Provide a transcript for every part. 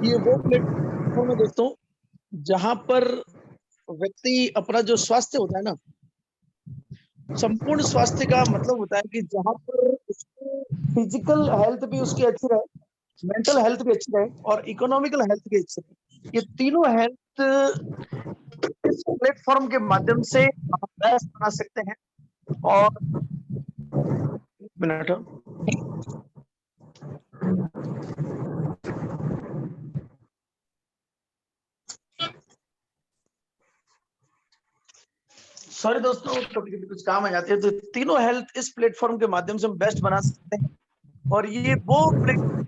ये वो प्लेटफॉर्म है दोस्तों, जहां पर व्यक्ति अपना जो स्वास्थ्य होता है ना, संपूर्ण स्वास्थ्य का मतलब होता है कि जहां पर उसकी फिजिकल हेल्थ भी उसकी अच्छी रहे, मेंटल हेल्थ भी अच्छी रहे और इकोनॉमिकल हेल्थ भी अच्छी रहे। ये तीनों हेल्थ इस प्लेटफॉर्म के माध्यम से हम बेस्ट बना सकते हैं। और एक मिनट, सॉरी दोस्तों, कभी कभी कुछ काम आ जाते हैं। तो तीनों हेल्थ इस प्लेटफॉर्म के माध्यम से हम बेस्ट बना सकते हैं। और ये वो प्लेटफॉर्म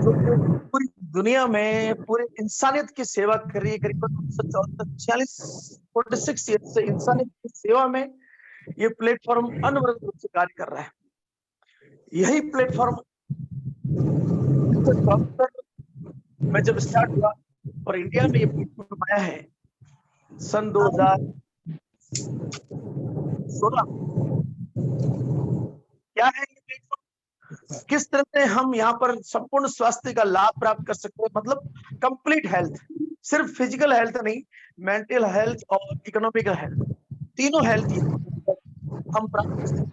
जो पूरी दुनिया में पूरी इंसानियत की सेवा कर रही है। करीबन 46 ईयर से इंसानियत की सेवा में ये प्लेटफॉर्म अनवरत रूप से कार्य कर रहा है। यही प्लेटफॉर्म में जब स्टार्ट हुआ और इंडिया में ये प्लेटफॉर्म आया है सन 2016। क्या है ये प्लेटफॉर्म, किस तरह से हम यहाँ पर संपूर्ण स्वास्थ्य का लाभ प्राप्त कर सकते हैं, मतलब कंप्लीट हेल्थ, सिर्फ फिजिकल हेल्थ नहीं, मेंटल हेल्थ और इकोनॉमिकल हेल्थ, तीनों हेल्थ हम प्राप्त कर सकते हैं।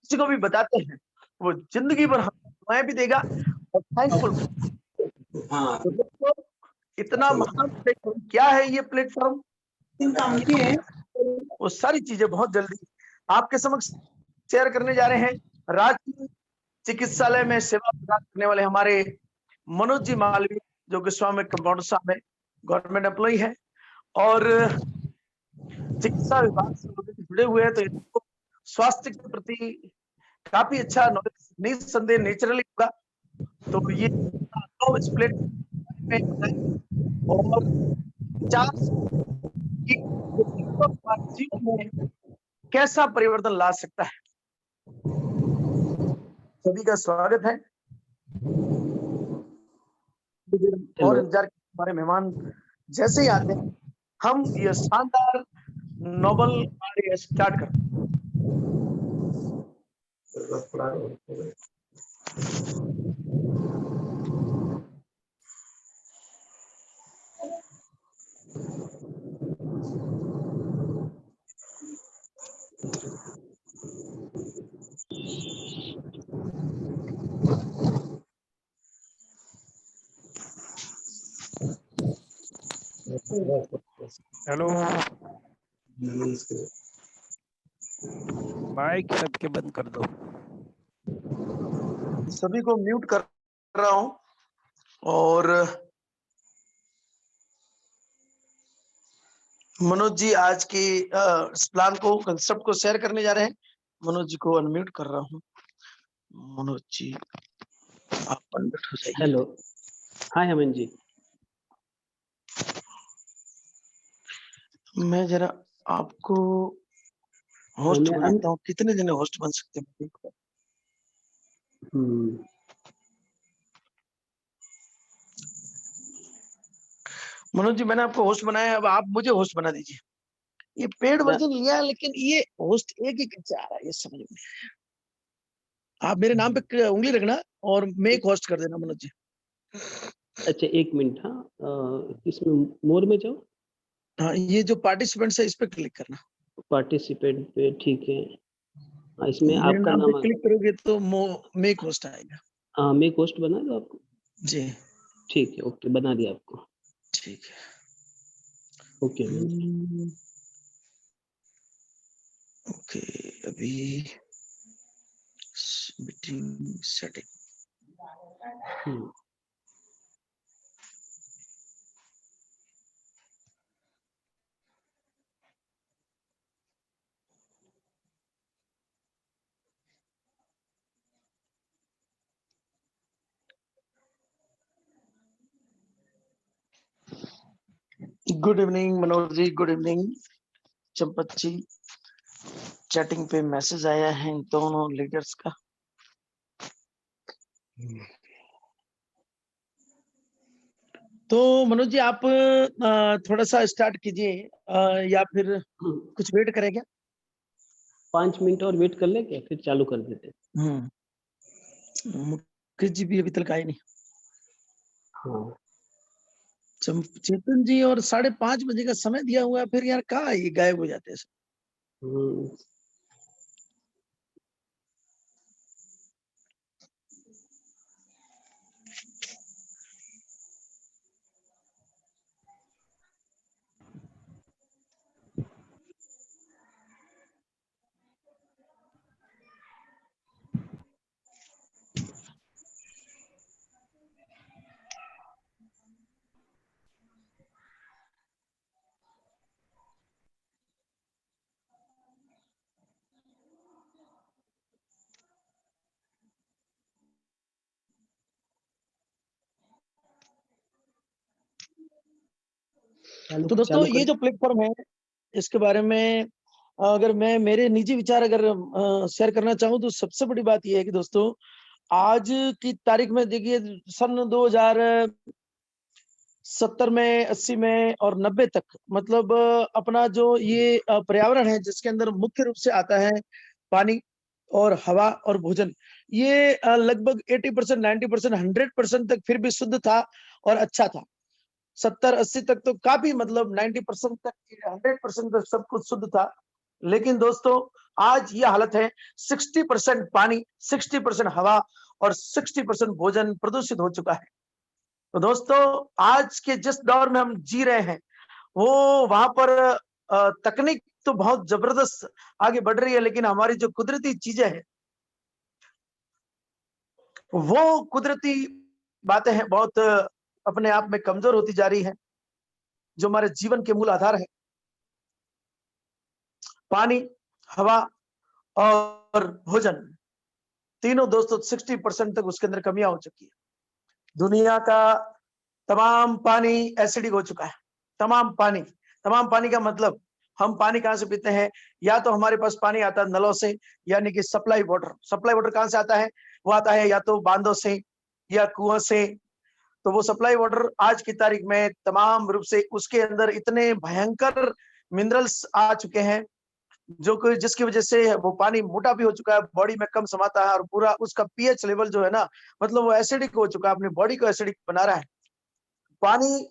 किसी को भी बताते हैं, वो जिंदगी भर हमें दुआएं भी देगा और थैंकफुल। तो दोस्तों, इतना महान प्लेटफॉर्म क्या है ये प्लेटफॉर्म, वो सारी चीजें बहुत जल्दी आपके समक्ष शेयर करने जा रहे हैं। राजकीय चिकित्सालय में सेवा प्रदान करने वाले हमारे मनोज जी मालवीय, जो कि स्वामी कंपाउंडर साहब है, गवर्नमेंट एम्प्लॉई है और चिकित्सा विभाग से जुड़े हुए हैं। तो इनको स्वास्थ्य के प्रति काफी अच्छा नॉलेज निसंदेह नेचुरली होगा। तो ये इस प्लेटफॉर्म में और 50 की जीवन में कैसा परिवर्तन ला सकता है। सभी का स्वागत है और इंतजार के हमारे मेहमान जैसे ही आते हैं हम ये शानदार नोबल कार्य स्टार्ट करते हैं। हेलो, माइक सबके बंद कर दो। सभी को म्यूट कर रहा हूं और मनोज जी आज की इस प्लान को, कंसेप्ट को शेयर करने जा रहे हैं। मनोज जी को अनम्यूट कर रहा हूं। मनोज जी आप अनम्यूट हो जाइए। हेलो, हाय हेमंत जी। मैं जरा आपको होस्ट बनाता हूँ। कितने जने होस्ट बन सकते हैं? मनोज जी मैंने आपको होस्ट बनाया, अब आप मुझे होस्ट बना दीजिए। ये पेड वर्जन लिया है लेकिन ये होस्ट एक ही कैसे आ रहा है ये समझ में। आप मेरे नाम पे उंगली रखना और मैं एक होस्ट कर देना मनोज जी। अच्छा एक मिनट, हाँ इसमें मोर में जाओ। हाँ, ये जो पार्टिसिपेंट्स है इस पे क्लिक करना। पार्टिसिपेंट पे ठीक है। हाँ, इसमें मेरे आपका नाम पे नाम क्लिक करोगे तो मेक होस्ट आएगा। हाँ, मेक होस्ट बना दो आपको। जी ठीक है, ओके बना दिया आपको। ठीक है, ओके ओके। अभी meeting setting. Good evening Manoj ji, good evening Champat ji. Chatting पे मैसेज आया है इन दोनों लीडर्स का। तो मनोज जी आप थोड़ा सा स्टार्ट कीजिए या फिर कुछ वेट करें क्या? 5 मिनट और वेट कर ले क्या, फिर चालू कर देते। मुकेश जी भी अभी तक आए नहीं। हाँ। चेतन जी और 5:30 बजे का समय दिया हुआ है, फिर यार कहाँ ये गायब हो जाते हैं सब। हम्म, चालू तो दोस्तों चालू ये कर। जो प्लेटफॉर्म है, इसके बारे में अगर मैं मेरे निजी विचार अगर शेयर करना चाहूँ तो सबसे बड़ी बात ये है कि दोस्तों आज की तारीख में देखिए सन 2070 में, 80 में और 90 तक मतलब अपना जो ये पर्यावरण है जिसके अंदर मुख्य रूप से आता है पानी और हवा और भोजन, ये लगभग 80%, 90%, 100% तक फिर भी शुद्ध था और अच्छा था। 70-80 तक तो काफी मतलब 90% तक, 100% तक सब कुछ शुद्ध था। लेकिन दोस्तों आज ये हालत है, 60% पानी, 60% हवा और 60% भोजन प्रदूषित हो चुका है। तो दोस्तों आज के जिस दौर में हम जी रहे हैं, वो वहां पर तकनीक तो बहुत जबरदस्त आगे बढ़ रही है, लेकिन हमारी जो कुदरती चीजें हैं, वो कुदरती बातें हैं बहुत अपने आप में कमजोर होती जा रही है, जो हमारे जीवन के मूल आधार है। पानी, हवा और भोजन, तीनों दोस्तों 60% तक उसके अंदर कमियां हो चुकी है। दुनिया का तमाम पानी एसिडिक हो चुका है। तमाम पानी का मतलब हम पानी कहां से पीते हैं? या तो हमारे पास पानी आता है नलों से, यानी कि सप्लाई वाटर कहां से आता है? वो आता है या तो बांधों से या कुआं से। तो वो सप्लाई वाटर आज की तारीख में तमाम रूप से उसके अंदर इतने भयंकर मिनरल्स आ चुके हैं, जो कि जिसकी वजह से वो पानी मोटा भी हो चुका है, बॉडी में कम समाता है और पूरा उसका पीएच लेवल जो है ना, मतलब वो एसिडिक हो चुका है, अपनी बॉडी को एसिडिक बना रहा है। पानी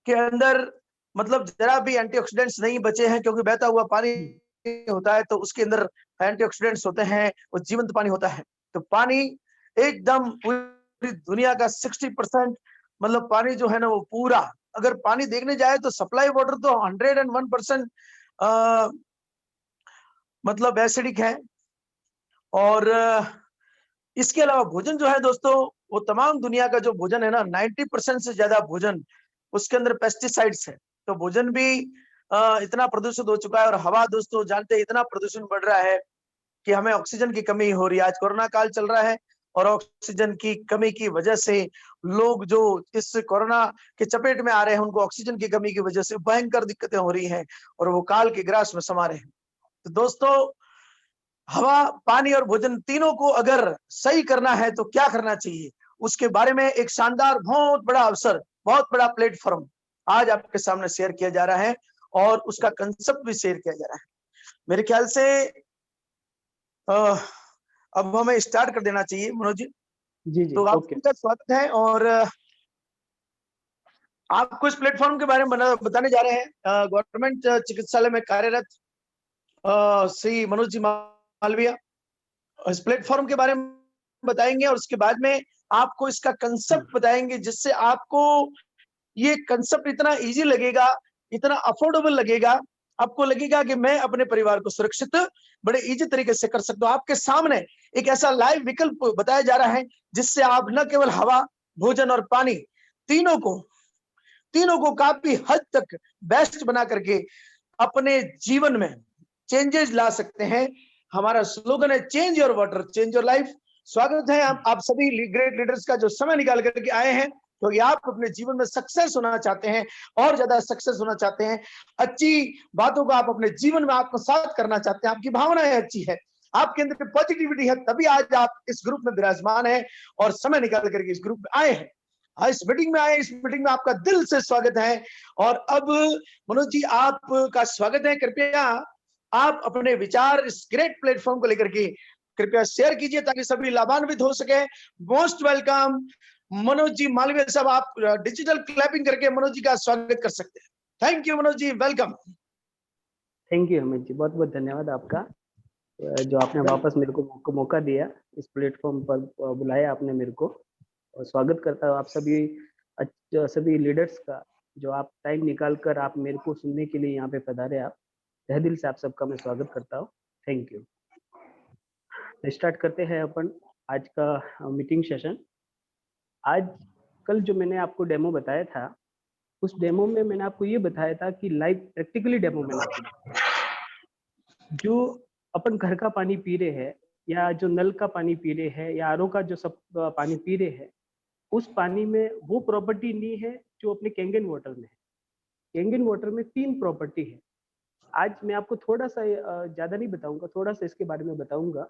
के अंदर मतलब जरा भी एंटीऑक्सीडेंट्स नहीं बचे हैं, क्योंकि बहता हुआ पानी होता है तो उसके अंदर एंटीऑक्सीडेंट्स होते हैं, वो जीवंत पानी होता है। तो पानी एकदम पूरी दुनिया का 60% मतलब पानी जो है ना वो पूरा, अगर पानी देखने जाए तो सप्लाई वाटर तो 101% मतलब एसिडिक है। और इसके अलावा भोजन जो है दोस्तों, वो तमाम दुनिया का जो भोजन है ना, 90% से ज्यादा भोजन उसके अंदर पेस्टिसाइड्स है। तो भोजन भी इतना प्रदूषित हो चुका है। और हवा दोस्तों जानते हैं इतना प्रदूषण बढ़ रहा है कि हमें ऑक्सीजन की कमी हो रही है। आज कोरोना काल चल रहा है और ऑक्सीजन की कमी की वजह से लोग जो इस कोरोना के चपेट में आ रहे हैं, उनको ऑक्सीजन की कमी की वजह से भयंकर दिक्कतें हो रही हैं और वो काल के ग्रास में समा रहे हैं। तो दोस्तों हवा, पानी और भोजन तीनों को अगर सही करना है तो क्या करना चाहिए, उसके बारे में एक शानदार बहुत बड़ा अवसर, बहुत बड़ा प्लेटफॉर्म आज आपके सामने शेयर किया जा रहा है और उसका कंसेप्ट भी शेयर किया जा रहा है। मेरे ख्याल से अब हमें स्टार्ट कर देना चाहिए मनोज जी। जी जी, तो आप ओके। सभी का स्वागत है और आपको इस प्लेटफॉर्म के बारे में बताने जा रहे हैं। गवर्नमेंट चिकित्सालय में कार्यरत श्री मनोज जी मालविया इस प्लेटफॉर्म के बारे में बताएंगे और उसके बाद में आपको इसका कंसेप्ट बताएंगे, जिससे आपको ये कंसेप्ट इतना इजी लगेगा, इतना अफोर्डेबल लगेगा, आपको लगेगा कि मैं अपने परिवार को सुरक्षित बड़े इजी तरीके से कर सकता हूं। आपके सामने एक ऐसा लाइव विकल्प बताया जा रहा है जिससे आप न केवल हवा, भोजन और पानी तीनों को तीनों को काफी हद तक बेस्ट बना करके अपने जीवन में चेंजेस ला सकते हैं। हमारा स्लोगन है change your water, change your life. स्वागत है आप सभी ग्रेट लीडर्स का जो समय निकाल करके आए हैं, क्योंकि आप अपने जीवन में सक्सेस होना चाहते हैं और ज्यादा सक्सेस होना चाहते हैं। अच्छी बातों को आप अपने जीवन में आत्मसात करना चाहते हैं, आपकी भावनाएं अच्छी है, आपके अंदर पॉजिटिविटी है, तभी आज आप इस ग्रुप में विराजमान है और समय निकाल करके इस ग्रुप में आए हैं। इस मीटिंग में आए, इस मीटिंग में आपका दिल से स्वागत है। और अब मनोज जी आपका स्वागत है। कृपया आप अपने विचार इस ग्रेट प्लेटफॉर्म को लेकर के कृपया शेयर कीजिए ताकि सभी लाभान्वित हो सके। मोस्ट वेलकम मनोज जी मालवीय साहब, आप डिजिटल क्लैपिंग करके मनोज जी का स्वागत कर सकते हैं। Thank you Manoj ji, welcome. Thank you Amit ji, बहुत बहुत धन्यवाद आपका, जो आपने वापस मेरे को मौका दिया, इस प्लेटफॉर्म पर बुलाया आपने मेरे को, और स्वागत करता हूँ आप सभी लीडर्स का, जो आप टाइम निकाल कर आप मेरे को सुनने के लिए यहाँ पे पधारे। आप तहे दिल से आप सबका मैं स्वागत करता हूँ। Thank you. स्टार्ट करते हैं अपन आज का मीटिंग सेशन। आज कल जो मैंने आपको डेमो बताया था, उस डेमो में मैंने आपको ये बताया था कि लाइव प्रैक्टिकली डेमो मैंने आपको बताया। जो अपन घर का पानी पी रहे हैं, या जो नल का पानी पी रहे हैं, या आरओ का जो सब पानी पी रहे हैं, उस पानी में वो प्रॉपर्टी नहीं है जो अपने कैंगन वाटर में है। कैंगन वाटर में 3 प्रॉपर्टी है। आज मैं आपको थोड़ा सा ज्यादा नहीं बताऊंगा, थोड़ा सा इसके बारे में बताऊंगा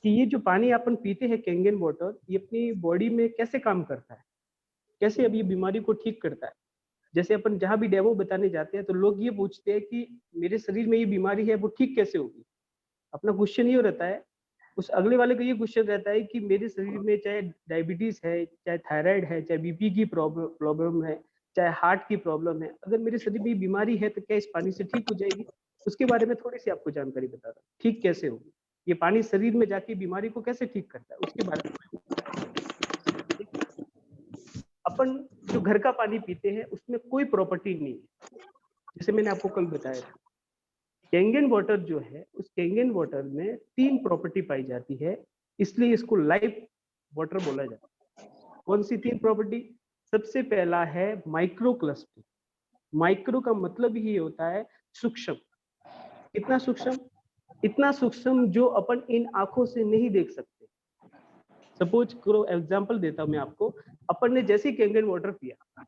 कि ये जो पानी अपन पीते हैं कैंगन वाटर, ये अपनी बॉडी में कैसे काम करता है, कैसे अब ये बीमारी को ठीक करता है। जैसे अपन जहां भी डेमो बताने जाते हैं तो लोग ये पूछते हैं कि मेरे शरीर में ये बीमारी है, वो ठीक कैसे होगी। अपना क्वेश्चन ये रहता है, उस अगले वाले का ये क्वेश्चन रहता है कि मेरे शरीर में चाहे डायबिटीज है, चाहे थायराइड है, चाहे बीपी की प्रॉब्लम है, चाहे हार्ट की प्रॉब्लम है, अगर मेरे शरीर में बीमारी है तो क्या इस पानी से ठीक हो जाएगी। उसके बारे में थोड़ी सी आपको जानकारी बता रहा हूँ, ठीक कैसे होगी, ये पानी शरीर में जाके बीमारी को कैसे ठीक करता है, उसके बारे में। अपन जो घर का पानी पीते हैं उसमें कोई प्रॉपर्टी नहीं है, जैसे मैंने आपको कल बताया था। कैंगन वाटर जो है, उस कैंगन वाटर में 3 प्रॉपर्टी पाई जाती है, इसलिए इसको लाइव वाटर बोला जाता है। कौन सी 3 प्रॉपर्टी? सबसे पहला है माइक्रो क्लस्टर। माइक्रो का मतलब ही होता है सूक्ष्म। कितना सूक्ष्म? इतना सूक्ष्म जो अपन इन आंखों से नहीं देख सकते। सपोज करो, एग्जांपल देता हूं मैं आपको, अपन ने जैसे कैंगन वाटर पिया,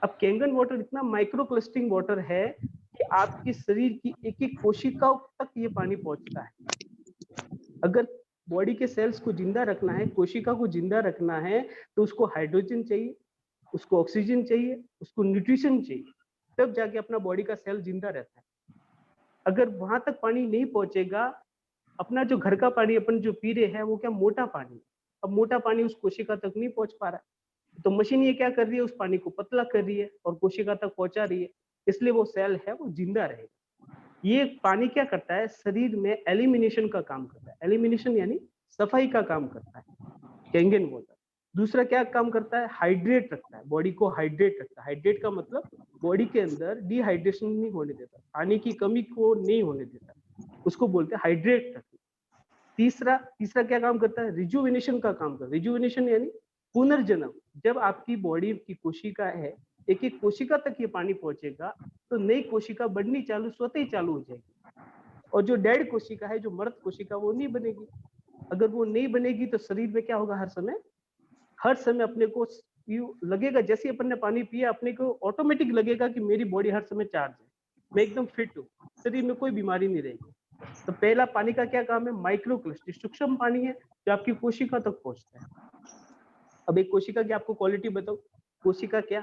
अब कैंगन वाटर इतना माइक्रो क्लस्टरिंग वाटर है कि आपके शरीर की एक एक कोशिकाओं तक ये पानी पहुंचता है। अगर बॉडी के सेल्स को जिंदा रखना है, कोशिका को जिंदा रखना है, तो उसको हाइड्रोजन चाहिए, उसको ऑक्सीजन चाहिए, उसको न्यूट्रिशन चाहिए, तब जाके अपना बॉडी का सेल जिंदा रहता है। अगर वहां तक पानी नहीं पहुंचेगा, अपना जो घर का पानी अपन जो पी रहे हैं वो क्या मोटा पानी, अब मोटा पानी उस कोशिका तक नहीं पहुंच पा रहा है, तो मशीन ये क्या कर रही है, उस पानी को पतला कर रही है और कोशिका तक पहुंचा रही है, इसलिए वो सेल है वो जिंदा रहेगा। ये पानी क्या करता है, शरीर में एलिमिनेशन का काम करता है। एलिमिनेशन यानी सफाई का काम करता है कैंगन वाटर। दूसरा क्या काम करता है, हाइड्रेट रखता है, बॉडी को हाइड्रेट रखता है। हाइड्रेट का मतलब बॉडी के अंदर डिहाइड्रेशन नहीं होने देता, पानी की कमी को नहीं होने देता, उसको बोलते हैं हाइड्रेट रखना। तीसरा क्या काम करता है, रिजुविनेशन का काम करता है। रिजुविनेशन यानी पुनर्जन्म। जब आपकी बॉडी की कोशिका है, एक एक कोशिका तक ये पानी पहुंचेगा तो नई कोशिका बढ़नी स्वतः ही चालू हो जाएगी, और जो डेड कोशिका है, जो मृत कोशिका, वो नहीं बनेगी। अगर वो नहीं बनेगी तो शरीर में क्या होगा, हर समय अपने को लगेगा, जैसे अपन ने पानी पिया अपने को ऑटोमेटिक लगेगा कि मेरी बॉडी हर समय चार्ज है, मैं एकदम फिट हूँ, शरीर में कोई बीमारी नहीं रहेगी। तो पहला पानी का क्या काम है, माइक्रो क्लस्टर, सूक्ष्म पानी है जो आपकी कोशिका तक पहुंचता है। अब एक कोशिका की आपको क्वालिटी बताओ, कोशिका क्या,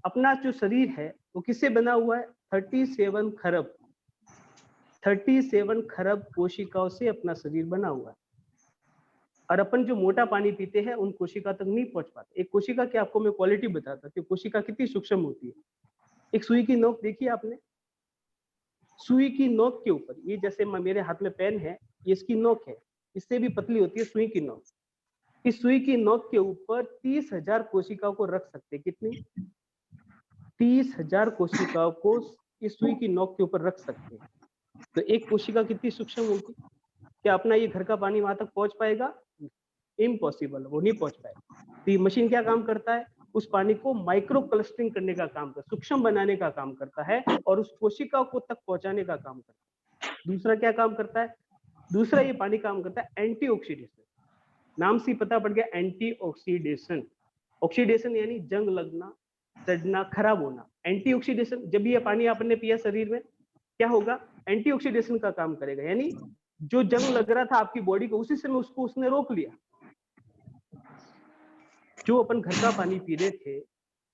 अपना जो शरीर है वो किससे बना हुआ है, 37 खरब कोशिकाओं से अपना शरीर बना हुआ है। और अपन जो मोटा पानी पीते हैं उन कोशिका तक नहीं पहुंच पाते। एक कोशिका की आपको मैं क्वालिटी बताता कि कोशिका कितनी सूक्ष्म होती है। एक सुई की नोक देखी आपने, सुई की नोक के ऊपर, ये जैसे मेरे हाथ में पेन है, ये इसकी नोक है, इससे भी पतली होती है सुई की नोक। इस सुई की नोक के ऊपर 30,000 कोशिकाओं को रख सकते, कितनी, 30,000 कोशिकाओं को इस सुई की नोक के ऊपर रख सकते हैं। तो एक कोशिका कितनी सूक्ष्म होगी, क्या अपना ये घर का पानी वहां तक पहुंच पाएगा, इम्पॉसिबल, वो नहीं पहुंच पाएगा। तो ये मशीन क्या काम करता है, उस पानी को माइक्रो क्लस्टरिंग करने का काम करता है, सूक्ष्म बनाने का काम करता है, और उस कोशिका को तक पहुंचाने का काम करता है। दूसरा क्या काम करता है, दूसरा ये पानी काम करता है एंटीऑक्सीडेशन। नाम से पता पड़ गया, एंटीऑक्सीडेशन। ऑक्सीडेशन यानी जंग लगना, सड़ना, खराब होना। एंटीऑक्सीडेशन, जब ये पानी आपने पिया शरीर में, क्या होगा, एंटीऑक्सीडेशन का काम करेगा, यानी जो जंग लग रहा था आपकी बॉडी को, उसी समय उसको उसने रोक लिया। जो अपन घर का पानी पी रहे थे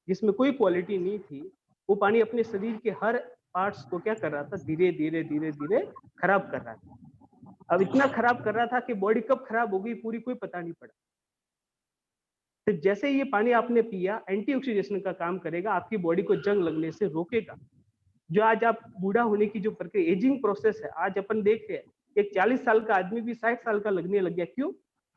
जिसमें कोई क्वालिटी नहीं थी, वो पानी अपने शरीर के हर पार्ट्स को क्या कर रहा था, धीरे धीरे धीरे धीरे खराब कर रहा था। अब इतना खराब कर रहा था कि बॉडी कब खराब हो गई पूरी कोई पता नहीं पड़ा। तो जैसे ये पानी आपने पिया, एंटीऑक्सीडेशन का काम करेगा, आपकी बॉडी को जंग लगने से रोकेगा। जो आज आप बूढ़ा होने की जो प्रक्रिया, एजिंग प्रोसेस है, आज अपन देख रहे हैं एक 40 साल का आदमी भी 60 साल का लगने लग गया। क्यों?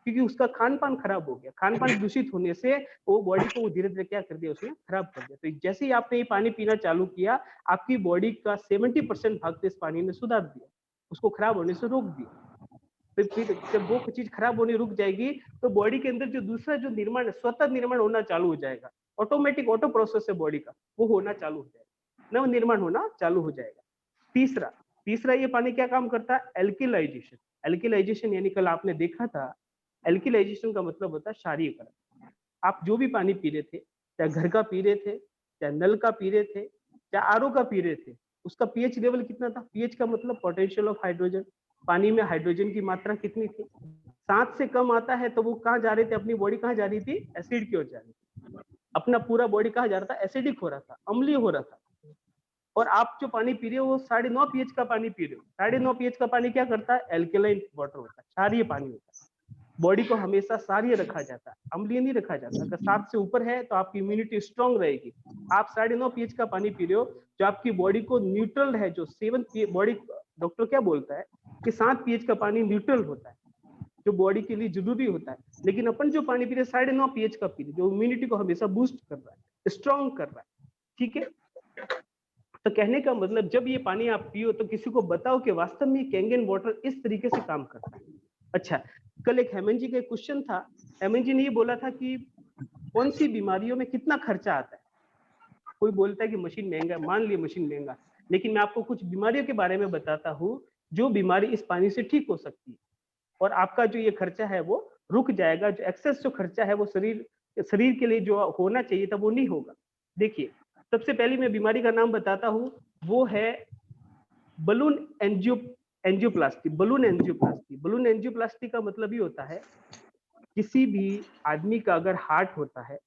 क्योंकि उसका खान पान खराब हो गया। खान पान दूषित होने से वो बॉडी को धीरे धीरे क्या कर दिया, उसने खराब कर दिया। तो जैसे ही आपने ये पानी पीना चालू किया, आपकी बॉडी का 70% भाग तो इस पानी ने सुधार दिया, उसको खराब होने से रोक दिया। फिर जब वो चीज खराब होने रुक जाएगी तो बॉडी के अंदर जो दूसरा जो निर्माण है, स्वतः निर्माण होना चालू हो जाएगा। ऑटोमेटिक ऑटो प्रोसेस है बॉडी का, वो होना चालू हो जाएगा, नव निर्माण होना चालू हो जाएगा। तीसरा ये पानी क्या काम करता है? एल्किलाइजेशन। एल्किलाइजेशन यानी कल आपने देखा था, एल्किलाइजेशन का मतलब होता है क्षारीयकरण। आप जो भी पानी पी रहे थे, चाहे घर का पी रहे थे, चाहे नल का पी रहे थे, चाहे आरओ का पी रहे थे, उसका पीएच लेवल कितना था? पीएच का मतलब पोटेंशियल ऑफ हाइड्रोजन। पानी में हाइड्रोजन की मात्रा कितनी थी? 7 से कम आता है तो वो कहाँ जा रहे थे? अपनी बॉडी कहाँ जा रही थी? एसिड की ओर जा रही थी। अपना पूरा बॉडी कहाँ जा रहा था? एसिडिक हो रहा था, अम्लीय हो रहा था। और आप जो पानी पी रहे हो वो 9.5 पीएच का पानी पी रहे हो। 9.5 पीएच का पानी क्या करता है? एल्केलाइन वाटर होता है, क्षारीय पानी होता है। बॉडी को हमेशा क्षारीय रखा जाता है, अम्लीय नहीं रखा जाता। अगर 7 से ऊपर है तो आपकी इम्यूनिटी स्ट्रांग रहेगी। आप 9.5 पीएच का पानी पी रहे हो, जो आपकी बॉडी को न्यूट्रल है, जो 7 बॉडी, डॉक्टर क्या बोलता है कि 7 पीएच का पानी न्यूट्रल होता है, जो बॉडी के लिए जरूरी होता है। लेकिन अपन जो पानी पी रहे 9.5 पीएच का पी रहे, जो इम्यूनिटी को हमेशा बूस्ट कर रहा है, स्ट्रांग कर रहा है। ठीक है, तो कहने का मतलब जब ये पानी आप पियो तो किसी को बताओ कि वास्तव में कैंगन वाटर इस तरीके से काम करता है। अच्छा, कल एक हेमंत जी का क्वेश्चन था। हेमंत जी ने ये बोला था कि कौन सी बीमारियों में कितना खर्चा आता है। कोई बोलता है कि मशीन महंगा, मान लिया मशीन महंगा, लेकिन मैं आपको कुछ बीमारियों के बारे में बताता हूँ जो बीमारी इस पानी से ठीक हो सकती है, और आपका जो ये खर्चा है वो रुक जाएगा। जो एक्सेस जो खर्चा है वो शरीर के लिए जो होना चाहिए था वो नहीं होगा। देखिए, सबसे पहले मैं बीमारी का नाम बताता हूँ, वो है balloon angioplasty. Balloon angioplasty, balloon angioplasty का मतलब ये होता है, किसी भी आदमी का अगर हार्ट होता है,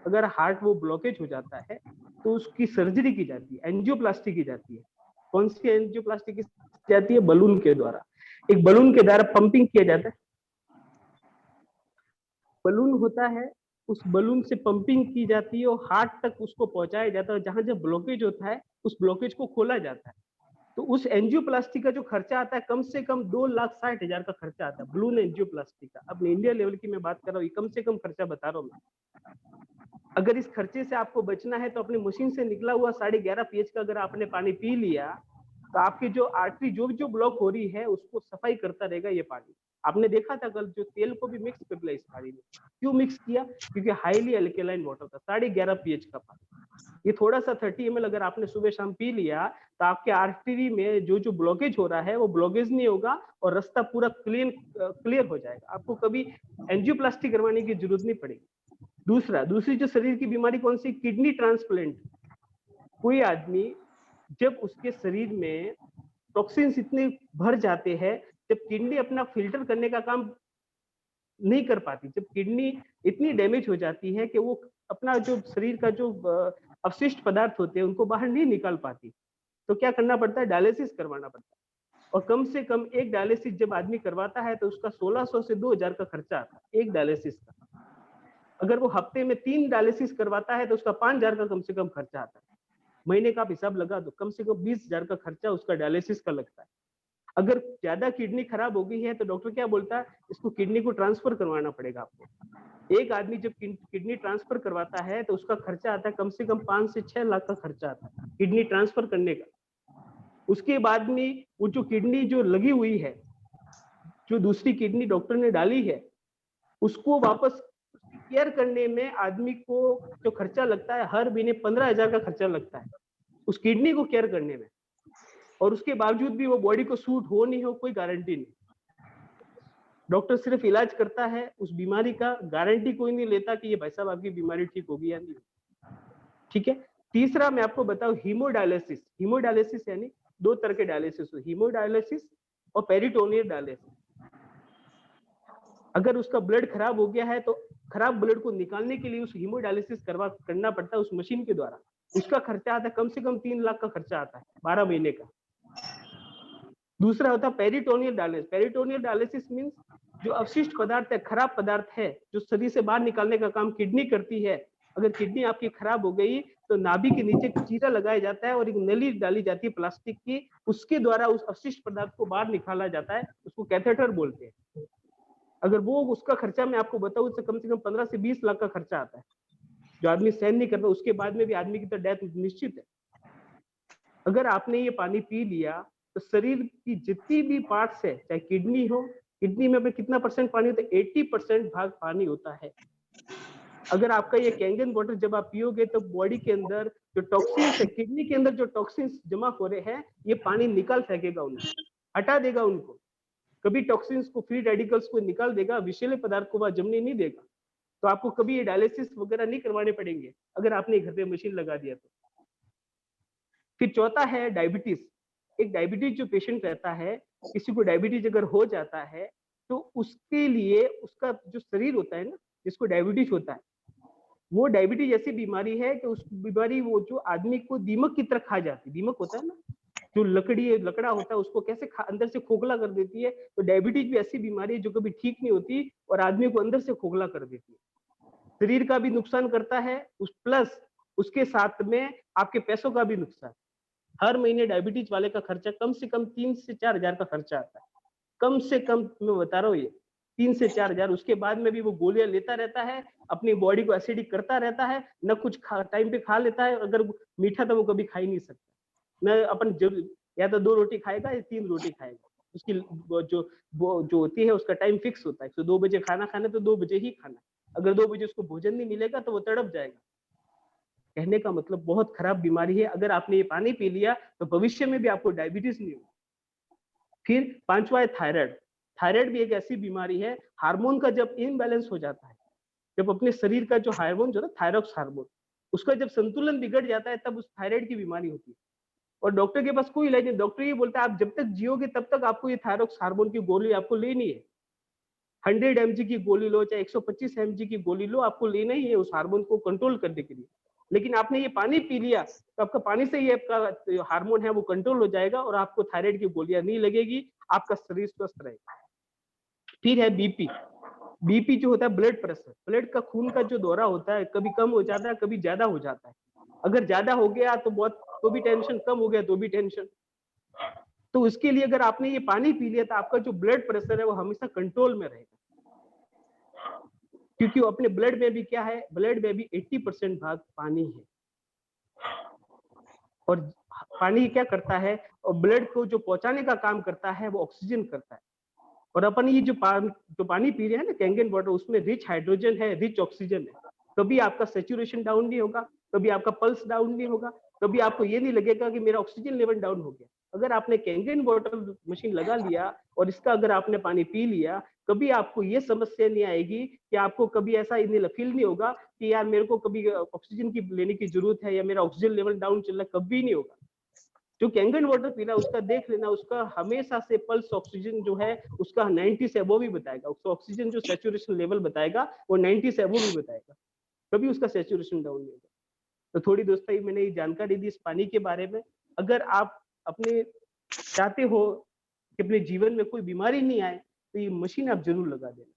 अगर हार्ट वो ब्लॉकेज हो जाता है तो उसकी सर्जरी की जाती है, एंजियोप्लास्टी की जाती है। कौन सी एंजियोप्लास्टी की जाती है? बलून के द्वारा। एक बलून के द्वारा पंपिंग किया जाता है। बलून होता है, उस बलून से पंपिंग की जाती है और हार्ट तक उसको पहुंचाया जाता है। जहां जब ब्लॉकेज होता है उस ब्लॉकेज को खोला जाता है। तो उस एंजियोप्लास्टी का जो खर्चा आता है कम से कम 2,60,000 का खर्चा आता है, बलून एंजियोप्लास्टी का। अब इंडिया लेवल की मैं बात कर रहा हूँ, कम से कम खर्चा बता रहा हूँ मैं। अगर इस खर्चे से आपको बचना है तो अपनी मशीन से निकला हुआ 11.5 पीएच का अगर आपने पानी पी लिया तो आपकी जो आर्टरी जो ब्लॉक हो रही है उसको सफाई करता रहेगा ये पानी। आपने देखा था कल जो तेल को भी मिक्स कर लिया इस पानी में। क्यों मिक्स किया? क्योंकि हाईली एल्केलाइन वाटर था, 11.5 पीएच का पानी। ये थोड़ा सा 30 ml अगर आपने सुबह शाम पी लिया तो आपके आर्टरी में जो ब्लॉकेज हो रहा है वो ब्लॉकेज नहीं होगा और रास्ता पूरा क्लियर हो जाएगा। आपको कभी एंजियोप्लास्टी करवाने की जरूरत नहीं पड़ेगी। दूसरी जो शरीर की बीमारी कौन सी? Kidney transplant. कोई आदमी जब उसके शरीर में टॉक्सिन्स इतने भर जाते हैं, जब किडनी अपना फिल्टर करने का काम नहीं कर पाती, जब किडनी इतनी डैमेज हो जाती है कि वो अपना जो शरीर का जो अवशिष्ट पदार्थ होते हैं उनको बाहर नहीं निकाल पाती, तो क्या करना पड़ता है? डायलिसिस करवाना पड़ता है। और कम से कम एक डायलिसिस जब आदमी करवाता है तो उसका 1600 से 2000 का खर्चा आता है एक डायलिसिस का। अगर वो हफ्ते में 3 डायलिसिस करवाता है तो उसका 5,000 का कम से कम खर्चा आता है। महीने का आप हिसाब लगा दो, कम से कम 20,000 का खर्चा उसका डायलिसिस का लगता है। अगर ज्यादा किडनी खराब हो गई है तो डॉक्टर क्या बोलता है? इसको किडनी को ट्रांसफर करवाना पड़ेगा आपको। एक आदमी जब किडनी ट्रांसफर करवाता है तो उसका खर्चा आता है कम से कम 5 से 6 लाख का खर्चा आता है किडनी ट्रांसफर करने का। उसके बाद में वो जो किडनी जो लगी हुई है, जो दूसरी किडनी डॉक्टर ने डाली है, उसको वापस केयर करने में आदमी को जो खर्चा लगता है, हर महीने 15,000 का खर्चा लगता है उस किडनी को केयर करने में। और उसके बावजूद भी वो बॉडी को सूट हो नहीं हो, कोई गारंटी नहीं। डॉक्टर सिर्फ इलाज करता है, उस बीमारी का गारंटी कोई नहीं लेता कि ये भाई साहब आपकी बीमारी ठीक होगी या नहीं। ठीक है। तीसरा मैं आपको बताऊं, हीमोडायलिसिस। हीमोडायलिसिस यानी 2 तरह के डायलिसिस, हीमोडायलिसिस और पेरिटोनियल डायलिसिस। अगर उसका ब्लड खराब हो गया है तो खराब ब्लड को निकालने के लिए उस हीमोडायलिसिस करना पड़ता है उस मशीन के द्वारा। उसका खर्चा आता है कम से कम 3 लाख का खर्चा आता है 12 महीने का। दूसरा होता है peritoneal dialysis. Peritoneal dialysis means जो अवशिष्ट पदार्थ है, खराब पदार्थ है, जो शरीर से बाहर निकालने का काम किडनी करती है, अगर किडनी आपकी खराब हो गई तो नाभि के नीचे एक चीरा लगाया जाता है और एक नली डाली जाती है प्लास्टिक की, उसके द्वारा उस अवशिष्ट पदार्थ को बाहर निकाला जाता है, उसको कैथेटर बोलते हैं। अगर वो उसका खर्चा मैं आपको बताऊं तो कम से कम 15 से 20 लाख का खर्चा आता है, जो आदमी सहन नहीं करता, उसके बाद में भी आदमी की तो डेथ निश्चित है। अगर आपने ये पानी पी लिया तो शरीर की जितनी भी पार्ट्स है, चाहे किडनी हो, किडनी में कितना परसेंट पानी होता है? 80% भाग पानी होता है। अगर आपका ये कैंगन वाटर जब आप पियोगे तो बॉडी के अंदर जो टॉक्सिन्स है, किडनी के अंदर जो टॉक्सिन्स जमा हो रहे हैं, ये पानी निकाल फेंकेगा उनको, हटा देगा उनको। कभी टॉक्सिन्स को, फ्री रेडिकल्स को निकाल देगा, विषैले पदार्थ को वहां जमने नहीं देगा। तो आपको कभी ये डायलिसिस वगैरह नहीं करवाने पड़ेंगे अगर आपने घर पे मशीन लगा दिया तो। फिर चौथा है डायबिटीज। एक डायबिटीज जो पेशेंट रहता है, किसी को डायबिटीज अगर हो जाता है तो उसके लिए उसका जो शरीर होता है ना, जिसको डायबिटीज होता है, वो डायबिटीज ऐसी बीमारी है कि उस बीमारी वो जो आदमी को दीमक की तरह खा जाती है। दीमक होता है ना, जो लकड़ा होता है, उसको कैसे अंदर से खोखला कर देती है, तो डायबिटीज भी ऐसी बीमारी है जो कभी ठीक नहीं होती और आदमी को अंदर से खोखला कर देती है। शरीर का भी नुकसान करता है, प्लस उसके साथ में आपके पैसों का भी नुकसान। हर महीने डायबिटीज वाले का खर्चा कम से कम 3 से 4 हजार का खर्चा आता है, कम से कम मैं बता रहा हूँ, ये 3 से 4 हजार। उसके बाद में भी वो गोलियां लेता रहता है, अपनी बॉडी को एसिडिक करता रहता है, न कुछ टाइम पे खा लेता है, अगर मीठा तो वो कभी खा ही नहीं सकता, न अपन या तो 2 रोटी खाएगा या 3 रोटी खाएगा। उसकी जो होती है उसका टाइम फिक्स होता है, तो 2 बजे खाना खाना तो 2 बजे ही खाना, अगर 2 बजे उसको भोजन नहीं मिलेगा तो वो तड़प जाएगा। कहने का मतलब बहुत खराब बीमारी है। अगर आपने ये पानी पी लिया तो भविष्य में भी आपको डायबिटीज नहीं होगी। फिर पांचवा है थायराइड। थायराइड भी एक ऐसी बीमारी है, हार्मोन का जब इनबैलेंस हो जाता है, जब अपने शरीर का जो हार्मोन जो है थायरॉक्स हार्मोन, उसका जब संतुलन बिगड़ जाता है, तब उस थायराइड की बीमारी होती है। और डॉक्टर के पास कोई इलाज नहीं, डॉक्टर ये बोलता है आप जब तक जियोगे तब तक आपको ये थायरॉक्स हार्मोन की गोली आपको लेनी है। 100 mg की गोली लो, चाहे 125 mg की गोली लो, आपको लेना ही है उस हार्मोन को कंट्रोल करने के लिए। लेकिन आपने ये पानी पी लिया तो आपका पानी से ही आपका हार्मोन है वो कंट्रोल हो जाएगा और आपको थायराइड की गोलियां नहीं लगेगी, आपका शरीर स्वस्थ रहेगा। फिर है बीपी। बीपी जो होता है ब्लड प्रेशर, ब्लड का खून का जो दौरा होता है, कभी कम हो जाता है, कभी ज्यादा हो जाता है। अगर ज्यादा हो गया तो बहुत, तो भी टेंशन, कम हो गया तो भी टेंशन। तो उसके लिए अगर आपने ये पानी पी लिया तो आपका जो ब्लड प्रेशर है वो हमेशा कंट्रोल में रहेगा, क्योंकि अपने ब्लड में भी क्या है, ब्लड में भी 80% भाग पानी है। और पानी क्या करता है, और ब्लड को जो पहुंचाने का काम करता है वो ऑक्सीजन करता है। और अपन ये जो पानी पी रहे हैं ना, कैंगन वाटर, उसमें रिच हाइड्रोजन है, रिच ऑक्सीजन है। कभी आपका सेचुरेशन डाउन नहीं होगा, कभी आपका पल्स डाउन नहीं होगा, कभी आपको ये नहीं लगेगा कि मेरा ऑक्सीजन लेवल डाउन हो गया। अगर आपने कैंगन वाटर मशीन लगा लिया और इसका अगर आपने पानी पी लिया, कभी आपको ये समस्या नहीं आएगी कि आपको कभी ऐसा फील नहीं होगा कि यार मेरे को कभी ऑक्सीजन की लेने की जरूरत है या मेरा ऑक्सीजन लेवल डाउन चल रहा है, कभी नहीं होगा। जो कैंगन वाटर पीना, उसका देख लेना, उसका हमेशा से पल्स ऑक्सीजन जो है उसका 90 से अबव ही बताएगा। उसका ऑक्सीजन जो सैचुरेशन लेवल बताएगा वो 90 से अबव ही बताएगा, कभी उसका सैचुरेशन डाउन नहीं होगा। तो थोड़ी दोस्तों मैंने ये जानकारी दी इस पानी के बारे में। अगर आप अपने चाहते हो कि अपने जीवन में कोई बीमारी नहीं आए तो ये मशीन आप जरूर लगा देना।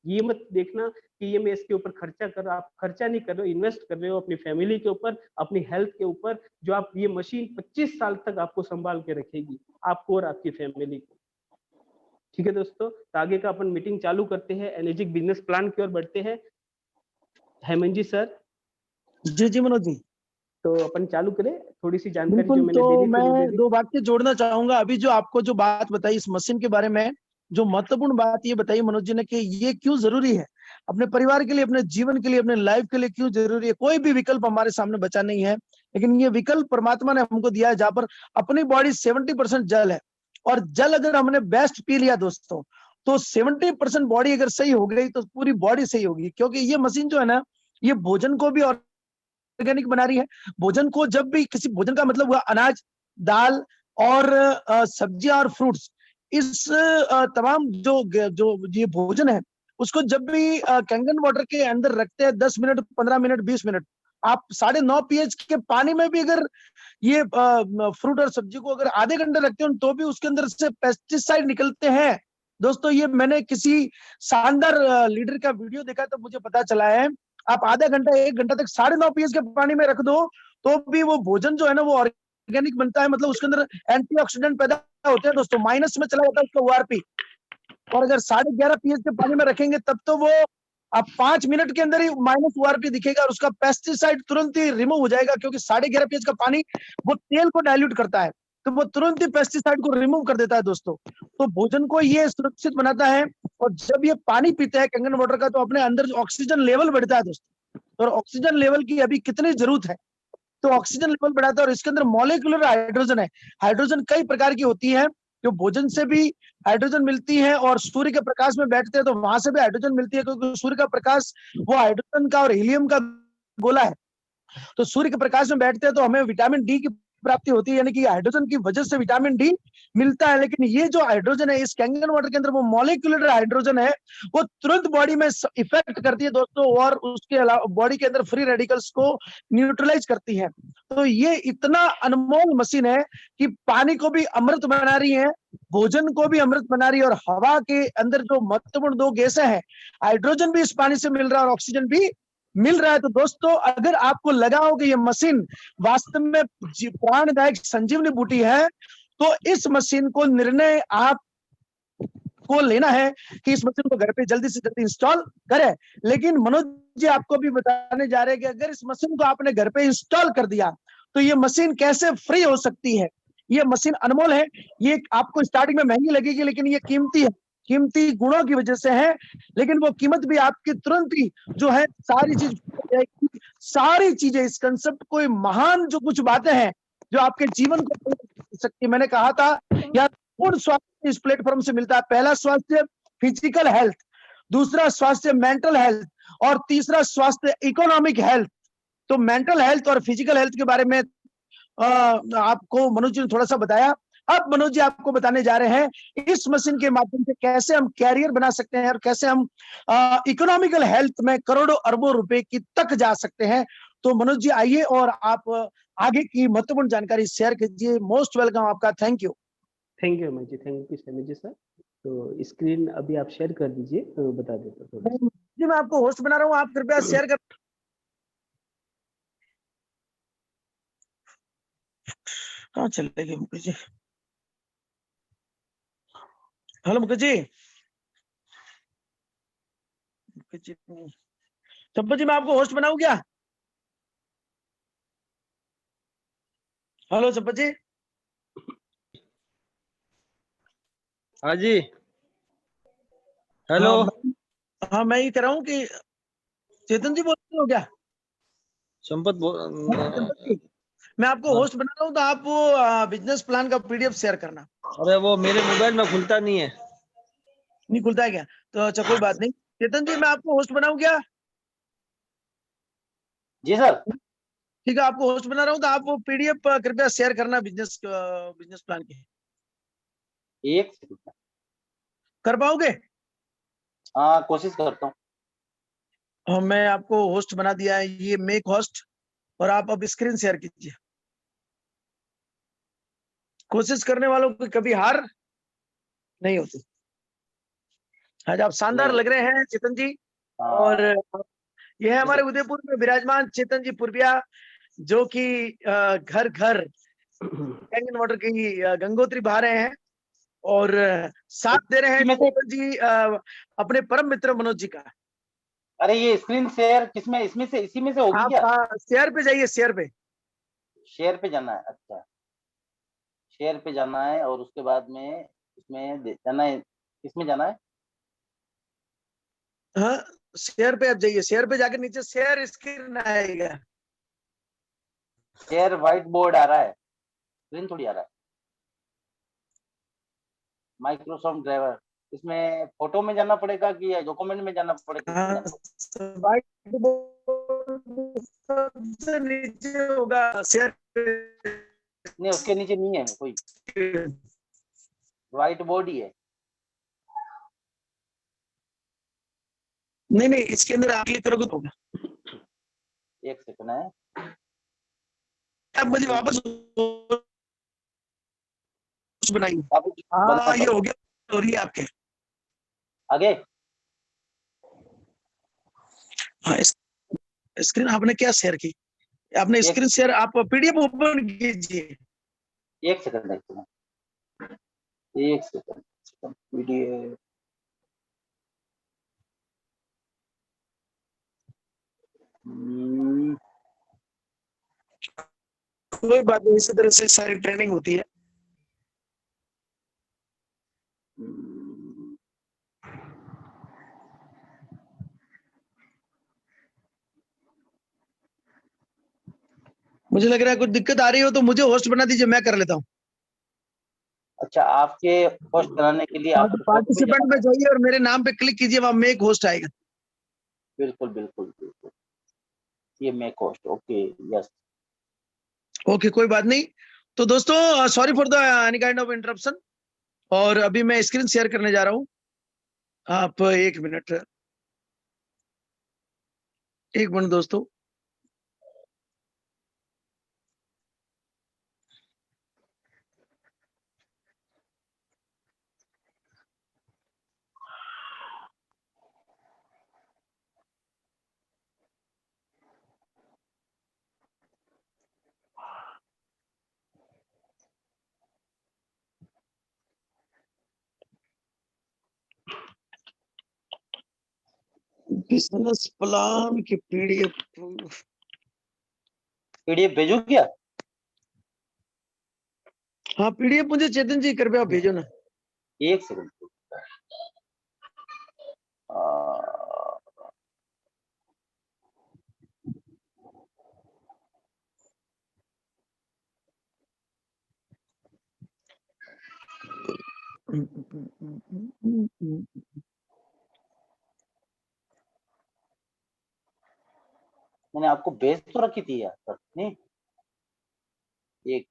ये मत देखना कि ये मैं इसके ऊपर खर्चा कर रहा, आप खर्चा नहीं कर रहे हो, इन्वेस्ट कर रहे हो अपनी फैमिली के ऊपर, अपनी हेल्थ के ऊपर, जो आप ये मशीन 25 साल तक आपको संभाल के रखेगी, आपको और आपकी फैमिली को। ठीक है दोस्तों, तो आगे का अपन मीटिंग चालू करते हैं, एनर्जिक बिजनेस प्लान की ओर बढ़ते हैं। हेमंत जी सर। जी मनोज जी, तो अपन चालू करें, थोड़ी सी जानकारी जो बिल्कुल। मैंने तो दे दी मैं 2 वाक्य जोड़ना चाहूंगा। अभी जो आपको जो बात बताई इस मशीन के बारे में, जो महत्वपूर्ण बात ये बताई मनोज जी ने कि ये क्यों जरूरी है अपने परिवार के लिए, अपने जीवन के लिए, अपने लाइफ के लिए क्यों जरूरी है। कोई भी विकल्प हमारे सामने बचा नहीं है, लेकिन ये विकल्प परमात्मा ने हमको दिया है, जहां पर अपनी बॉडी 70% जल है। और जल अगर हमने बेस्ट पी लिया दोस्तों, तो 70% बॉडी अगर सही हो गई तो पूरी बॉडी सही होगी। क्योंकि ये मशीन जो है ना, ये भोजन को भी ऑर्गेनिक बना रही है। भोजन को जब भी, किसी भोजन का मतलब हुआ अनाज, दाल और सब्जियां और फ्रूट्स, इस तमाम जो जो ये भोजन है, उसको जब भी कैंगन वाटर के अंदर रखते हैं 10 मिनट, 15 मिनट, 20 मिनट, आप 9.5 pH के पानी में भी अगर ये फ्रूट और सब्जी को अगर आधे घंटे रखते हो तो भी उसके अंदर से पेस्टिसाइड निकलते हैं। दोस्तों ये मैंने किसी शानदार लीडर का वीडियो देखा तो मुझे पता चला है। आप आधा घंटा 1 घंटा तक 9.5 pH के पानी में रख दो तो भी वो भोजन जो है ना वो ऑर्गेनिक बनता है, मतलब उसके अंदर एंटीऑक्सीडेंट पैदा होते हैं दोस्तों, माइनस में चला जाता है उसका ORP। और अगर 11.5 pH के पानी में रखेंगे तब तो वो अब 5 मिनट के अंदर ही माइनस ORP दिखेगा और उसका पेस्टिसाइड तुरंत ही रिमूव हो जाएगा, क्योंकि 11.5 pH का पानी वो तेल को डाइल्यूट करता है तो वो तुरंत ही पेस्टिसाइड को रिमूव कर देता है दोस्तों। तो भोजन को ये सुरक्षित बनाता है। और जब ये पानी पीते हैं कंगन वाटर का तो अपने अंदर ऑक्सीजन लेवल बढ़ता है दोस्तों, और ऑक्सीजन लेवल की अभी कितनी जरूरत है, तो ऑक्सीजन लेवल बढ़ाता है। और इसके अंदर मॉलिक्यूलर हाइड्रोजन है, हाइड्रोजन कई प्रकार की होती है, जो भोजन से भी हाइड्रोजन मिलती है और सूर्य के प्रकाश में बैठते हैं तो वहां से भी हाइड्रोजन मिलती है, क्योंकि सूर्य का प्रकाश वो हाइड्रोजन का और हीलियम का गोला है। तो सूर्य के प्रकाश में बैठते हैं तो हमें विटामिन डी की प्राप्ति होती है, यानी कि हाइड्रोजन की वजह से विटामिन डी मिलता है। लेकिन ये जो हाइड्रोजन है इस कैंगन वाटर के अंदर वो मॉलिक्यूलर हाइड्रोजन है, वो तुरंत बॉडी में इफेक्ट करती है दोस्तों, और उसके अलावा बॉडी के अंदर फ्री रेडिकल्स को न्यूट्रलाइज करती है। तो ये इतना अनमोल मशीन है कि पानी को भी अमृत बना रही है, भोजन को भी अमृत बना रही है, और हवा के अंदर जो महत्वपूर्ण 2 गैसें हैं, हाइड्रोजन भी इस पानी से मिल रहा है और ऑक्सीजन भी मिल रहा है। तो दोस्तों अगर आपको लगा हो कि ये मशीन वास्तव में प्राणदायक संजीवनी बूटी है, तो इस मशीन को निर्णय आप को लेना है कि इस मशीन को घर पे जल्दी से जल्दी इंस्टॉल करें। लेकिन मनोज जी आपको भी बताने जा रहे हैं कि अगर इस मशीन को आपने घर पे इंस्टॉल कर दिया तो ये मशीन कैसे फ्री हो सकती है। ये मशीन अनमोल है, ये आपको स्टार्टिंग में महंगी लगेगी लेकिन ये कीमती है, कीमती गुणों की वजह से है, लेकिन वो कीमत भी आपकी तुरंत ही जो है सारी चीजें इस कंसेप्ट कोई महान जो कुछ बातें हैं जो आपके जीवन को बदल सकती है। मैंने कहा था यार पूर्ण स्वास्थ्य इस प्लेटफॉर्म से मिलता है। पहला स्वास्थ्य फिजिकल हेल्थ, दूसरा स्वास्थ्य मेंटल हेल्थ, और तीसरा स्वास्थ्य इकोनॉमिक हेल्थ। तो मेंटल हेल्थ और फिजिकल हेल्थ के बारे में आपको मनोज जी ने थोड़ा सा बताया। अब मनोज जी आपको बताने जा रहे हैं इस मशीन के माध्यम से कैसे हम कैरियर बना सकते हैं और कैसे हम इकोनॉमिकल हेल्थ में करोड़ों अरबों रुपए की तक जा सकते हैं। तो मनोज जी आइए और आप आगे की महत्वपूर्ण जानकारी शेयर कीजिए। मोस्ट वेलकम आपका, thank you. Thank you Amar ji, thank you Sami ji sir. तो स्क्रीन अभी आप शेयर कर दीजिए तो बता देता हूँ थोड़ा सा। जी मैं आपको होस्ट बना रहा हूँ, आप कृपया शेयर कर। कहाँ चले गए मुकेश जी? हेलो मुकेश जी। चंपा जी मैं आपको होस्ट बनाऊं क्या? हेलो चंपा जी। हाँ जी, हेलो। हाँ मैं ये कह रहा हूँ कि चेतन जी बोल रहे हो क्या? संपत चंपा जी मैं आपको हाँ। होस्ट बना रहा हूँ तो आप वो बिजनेस प्लान का PDF शेयर करना। अरे वो मेरे मोबाइल में खुलता नहीं है। नहीं खुलता है क्या? तो अच्छा कोई बात नहीं। चेतन जी मैं आपको होस्ट बनाऊं क्या? जी सर। ठीक है आपको होस्ट बना रहा हूँ तो आप वो PDF कृपया शेयर करना बिजनेस प्लान की। एक सेकंड। कर पाओगे? हाँ कोशिश करता हूँ। हाँ मैं आपको होस्ट बना दिया है, ये मेक होस्ट, और आप अब स्क्रीन शेयर कीजिए। कोशिश करने वालों को कभी हार नहीं होती। आज आप शानदार लग रहे हैं चेतन जी। और ये है हमारे उदयपुर में विराजमान चेतन जी पुरबिया, जो कि घर घर कैंगन वाटर की गंगोत्री बहा रहे हैं और साथ दे रहे हैं चेतन जी अपने परम मित्र मनोज जी का। अरे ये स्क्रीन शेयर किसमें, इसमें से, इसी में से होगी क्या? आप शेयर पे जाइए, शेयर पे। शेयर पे जाना है, अच्छा शेयर पे जाना है और उसके बाद में इसमें जाना है, किसमें जाना है? हाँ शेयर पे आप जाइए, शेयर पे जाकर नीचे शेयर स्क्रीन आएगा। शेयर व्हाइट बोर्ड आ रहा है, स्क्रीन थोड़ी आ रहा है। माइक्रोसॉफ्ट ड्राइवर, इसमें फोटो में जाना पड़ेगा कि डॉक्यूमेंट में जाना पड़ेगा? हाँ व्हाइट बोर्ड सबसे नीचे होगा शेयर। नहीं उसके नीचे नहीं है कोई, व्हाइट बोर्ड ही है। नहीं इसके अंदर आप क्लिक करोगे तो होगा। एक सेकंड है। आप मुझे वापस बनाइए। आप बनाओ हाँ, ये तब हो गया, हो रही है आपके। आगे। हाँ, स्क्रीन आपने क्या शेयर की? आपने एक स्क्रीन शेयर, आप पीडीएफ ओपन कीजिए। एक सेकंड, एक सेकंड पीडीएफ। कोई बात नहीं, इसी तरह से सारी ट्रेनिंग होती है। मुझे लग रहा है कुछ दिक्कत आ रही हो तो मुझे होस्ट बना दीजिए, मैं कर लेता हूँ। अच्छा, आपके होस्ट बनाने के लिए आपको फोटो भी पार्टिसिपेंट जाना में पड़ेगा। जाइए और मेरे नाम पे क्लिक कीजिए, वहां में एक होस्ट आएगा। बिल्कुल बिल्कुल बिल्कुल, ये make host, okay yes. Okay, कोई बात नहीं। तो दोस्तों, sorry for the any kind of interruption. और अभी मैं स्क्रीन शेयर करने जा रहा हूँ। आप एक मिनट दोस्तों। बिजनेस प्लान की पीडीएफ। पीडीएफ भेजू क्या? हाँ, पीडीएफ मुझे चेतन जी कृपया भेजो ना। एक सेकंड। मैंने आपको भेज तो रखी थी यार सर, नहीं? एक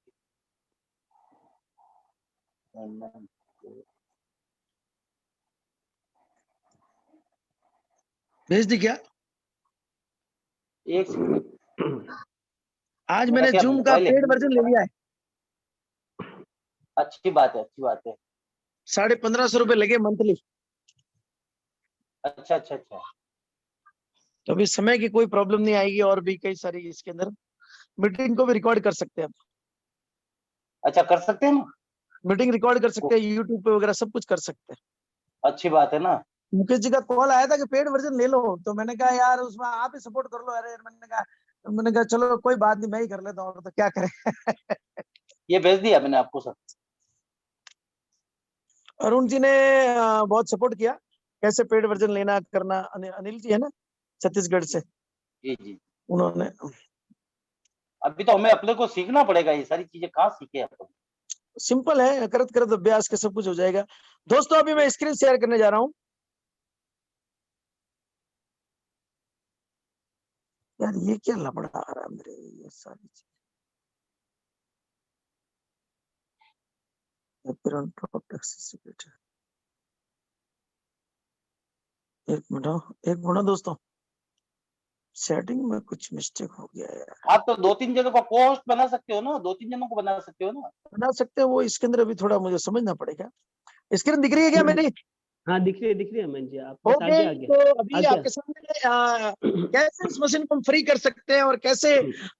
भेज दी क्या? एक सेकंड। आज मेरा मैंने क्या जूम का मोबाइल पेड वर्जन ले लिया है। अच्छी बात है, अच्छी बात है। 1550 रुपए लगे मंथली। अच्छा अच्छा अच्छा। तो अभी समय की कोई प्रॉब्लम नहीं आएगी, और भी कई सारी इसके अंदर मीटिंग को भी रिकॉर्ड कर सकते हैं आप। अच्छा कर सकते हैं ना? मीटिंग रिकॉर्ड कर सकते हैं, यूट्यूब पे वगैरह सब कुछ कर सकते हैं। अच्छी बात है ना। मुकेश जी का कॉल आया था कि पेड वर्जन ले लो, तो मैंने कहा यार उसमें आप ही सपोर्ट कर लो। अरे यार, मैंने कहा चलो कोई बात नहीं, मैं ही कर लेता हूँ, तो क्या करें। ये भेज दिया मैंने आपको सर। अरुण जी ने बहुत सपोर्ट किया, कैसे पेड वर्जन लेना करना। अनिल जी है ना, छत्तीसगढ़ से, जी जी। उन्होंने। अभी तो हमें अपने को सीखना पड़ेगा, ये सारी चीजें कहाँ सीखे अपन। सिंपल है, करत करत अभ्यास के सब कुछ हो जाएगा। दोस्तों, अभी मैं स्क्रीन शेयर करने जा रहा हूँ। यार ये क्या लफड़ा आ रहा है मेरे, ये सारी चीज। एक मिनट दोस्तों, सेटिंग में कुछ मिस्टेक हो गया है यार। आप तो 2-3 जनों को को-होस्ट बना सकते हो ना, 2-3 जनों को बना सकते हो ना। बना सकते हैं, वो इसके अंदर अभी थोड़ा मुझे समझना पड़ेगा। स्क्रीन दिख रही है क्या मेरी? हाँ दिख रही है अमन जी, आप बस ओके, आगे तो अभी आगे आपके सामने कैसे इस मशीन को हम फ्री कर सकते हैं और कैसे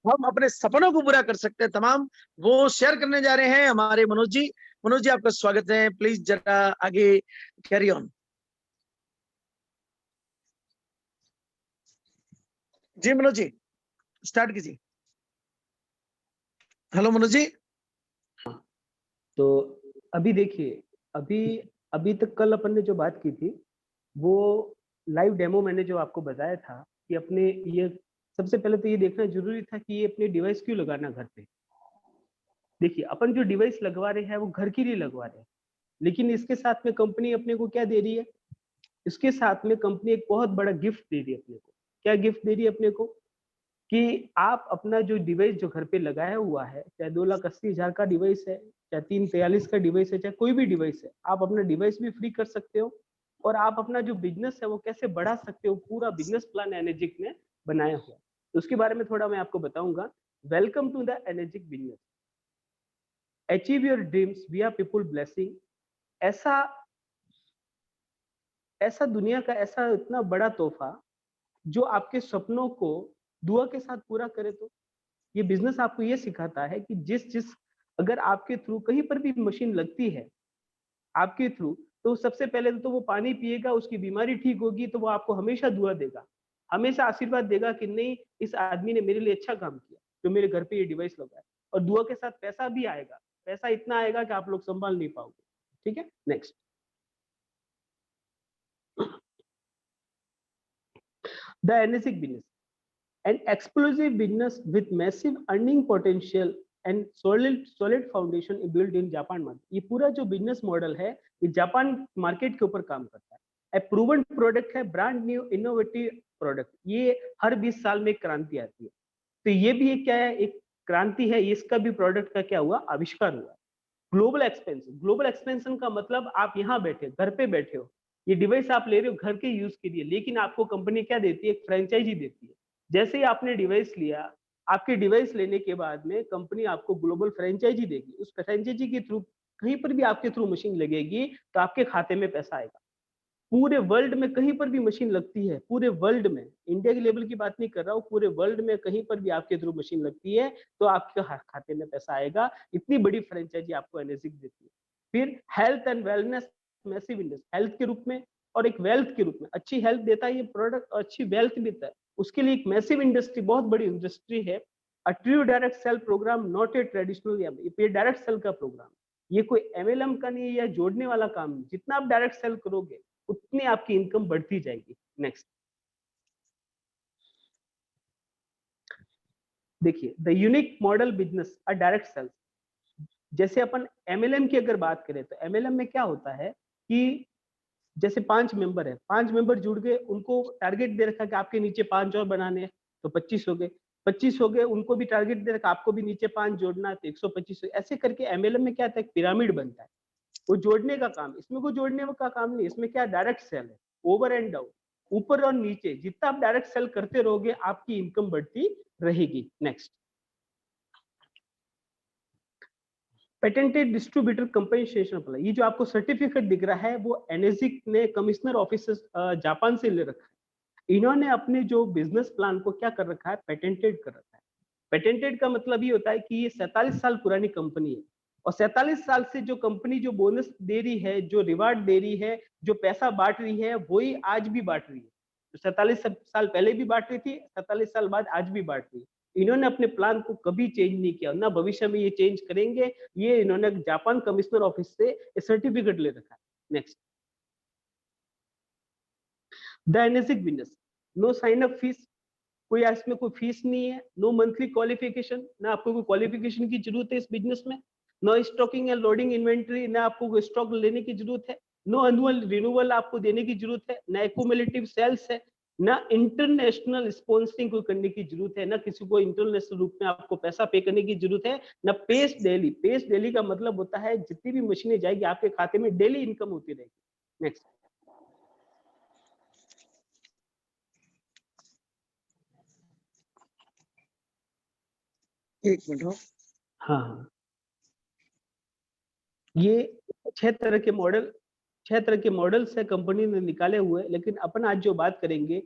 हम अपने सपनों को पूरा कर सकते हैं, तमाम वो शेयर करने जा रहे हैं हमारे मनोज जी। मनोज जी, आपका स्वागत है, प्लीज जरा आगे कैरी ऑन। जी मनोज जी, स्टार्ट कीजिए। हेलो मनोज जी। तो अभी देखिए, अभी अभी तक कल अपन ने जो बात की थी वो लाइव डेमो मैंने जो आपको बताया था कि अपने ये सबसे पहले तो ये देखना जरूरी था कि ये अपने डिवाइस क्यों लगाना घर पे। देखिए, अपन जो डिवाइस लगवा रहे हैं वो घर के लिए लगवा रहे हैं, लेकिन इसके साथ में कंपनी अपने को क्या दे रही है? इसके साथ में कंपनी एक बहुत बड़ा गिफ्ट दे रही है अपने को। क्या गिफ्ट दे रही है अपने को? कि आप अपना जो डिवाइस जो घर पे लगाया हुआ है, चाहे 2,80,000 का डिवाइस है, चाहे 3,43 का डिवाइस है, चाहे कोई भी डिवाइस है, आप अपना डिवाइस भी फ्री कर सकते हो और आप अपना जो बिजनेस है वो कैसे बढ़ा सकते हो, पूरा बिजनेस प्लान एनर्जिक ने बनाया हुआ। उसके बारे में थोड़ा मैं आपको बताऊंगा। Welcome to the energetic business, achieve your dreams via people blessing. ऐसा ऐसा दुनिया का ऐसा इतना बड़ा तोहफा जो आपके सपनों को दुआ के साथ पूरा करे। तो ये बिजनेस आपको ये सिखाता है कि जिस जिस अगर आपके थ्रू कहीं पर भी मशीन लगती है आपके थ्रू, तो सबसे पहले तो वो पानी पिएगा, उसकी बीमारी ठीक होगी, तो वो आपको हमेशा दुआ देगा, हमेशा आशीर्वाद देगा कि नहीं इस आदमी ने मेरे लिए अच्छा काम किया जो मेरे घर पे ये डिवाइस लगा है। और दुआ के साथ पैसा भी आएगा, पैसा इतना आएगा कि आप लोग संभाल नहीं पाओगे। ठीक है, नेक्स्ट। द एनएसिक business, an explosive business with massive earning potential and solid foundation built in Japan market. ये पूरा जो बिजनेस मॉडल है ये जापान मार्केट के ऊपर काम करता है। ए प्रूवन प्रोडक्ट है, ब्रांड न्यू इनोवेटिव प्रोडक्ट। ये हर 20 साल में एक क्रांति आती है, तो ये भी एक क्या है, एक क्रांति है। इसका भी प्रोडक्ट का क्या हुआ, आविष्कार हुआ। ग्लोबल एक्सपेंशन, ग्लोबल एक्सपेंशन का मतलब आप यहाँ बैठे घर पे बैठे हो, ये डिवाइस आप ले रहे हो घर के यूज के लिए, लेकिन आपको कंपनी क्या देती है, एक फ्रेंचाइजी देती है। जैसे ही आपने डिवाइस लिया, आपके डिवाइस लेने के बाद में कंपनी आपको ग्लोबल फ्रेंचाइजी देगी। उस फ्रेंचाइजी के थ्रू कहीं पर भी आपके थ्रू मशीन लगेगी तो आपके खाते में पैसा आएगा। पूरे वर्ल्ड में कहीं पर भी मशीन लगती है, पूरे वर्ल्ड में, इंडिया के लेवल की बात नहीं कर रहा हूँ, पूरे वर्ल्ड में कहीं पर भी आपके थ्रू मशीन लगती है तो आपके खाते में पैसा आएगा। इतनी बड़ी फ्रेंचाइजी आपको एनर्जिक देती है। फिर health and wellness massive industry, health के रूप में और एक वेल्थ के रूप में, अच्छी हेल्थ देता है ये प्रोडक्ट, अच्छी वेल्थ देता है, उसके लिए एक मैसिव इंडस्ट्री, बहुत बड़ी इंडस्ट्री है। A true direct sell program, not a traditional, ये डायरेक्ट सेल का प्रोग्राम, ये कोई एमएलएम का नहीं है या जोड़ने वाला काम नहीं। जितना आप डायरेक्ट सेल करोगे उतनी आपकी इनकम बढ़ती जाएगी। नेक्स्ट देखिए, the unique model business a direct sell. जैसे अपन एमएलएम की अगर बात करें तो एमएलएम में क्या होता है कि जैसे 5 मेंबर है, 5 मेंबर जुड़ गए, उनको टारगेट दे रखा है कि आपके नीचे 5 और बनाने हैं, तो 25 हो गए। 25 हो गए, उनको भी टारगेट दे रखा आपको भी नीचे 5 जोड़ना है, तो 125। ऐसे करके एमएलएम में क्या था, एक पिरामिड बनता है, वो जोड़ने का काम। इसमें कोई जोड़ने का काम नहीं, इसमें क्या डायरेक्ट सेल है, ओवर एंड डाउन, ऊपर और नीचे, जितना आप डायरेक्ट सेल करते रहोगे आपकी इनकम बढ़ती रहेगी। Next, patented distributor compensation plan. ये जो आपको सर्टिफिकेट दिख रहा है वो एनर्जिक ने कमिश्नर ऑफिस जापान से ले रखा है। इन्होंने अपने जो बिजनेस प्लान को क्या कर रखा है, पेटेंटेड कर रखा है। पेटेंटेड का मतलब ये होता है कि ये 47 साल पुरानी कंपनी है और 47 साल से जो कंपनी जो बोनस दे रही है, जो रिवार्ड दे रही है, जो पैसा बांट रही है, वही आज भी बांट रही है। तो 47 साल पहले भी बांट रही थी, 47 साल बाद आज भी बांट रही है। इन्होंने अपने प्लान को कभी चेंज नहीं किया, ना भविष्य में ये चेंज करेंगे। ये इन्होंने जापान कमिश्नर ऑफिस से सर्टिफिकेट ले रखा है। Next, the energetic business, no sign up fees, कोई इसमें कोई फीस नहीं है। नो मंथली क्वालिफिकेशन, ना आपको कोई क्वालिफिकेशन की जरूरत है इस बिजनेस में। No stocking and loading inventory, ना आपको कोई स्टॉक लेने की जरूरत है। नो एनुअल रिन्यूअल आपको देने की जरूरत है, ना एक्यूमुलेटिव सेल्स है, ना इंटरनेशनल स्पॉन्सरिंग को करने की जरूरत है, ना किसी को इंटरनेशनल रूप में आपको पैसा पे करने की जरूरत है, ना पेस डेली। पेस डेली का मतलब होता है जितनी भी मशीनें जाएगी आपके खाते में डेली इनकम होती रहेगी। नेक्स्ट, एक मिनट हो। हाँ, ये 6 तरह के मॉडल, 6 तरह के मॉडल्स है कंपनी ने निकाले हुए। लेकिन अपन आज जो बात करेंगे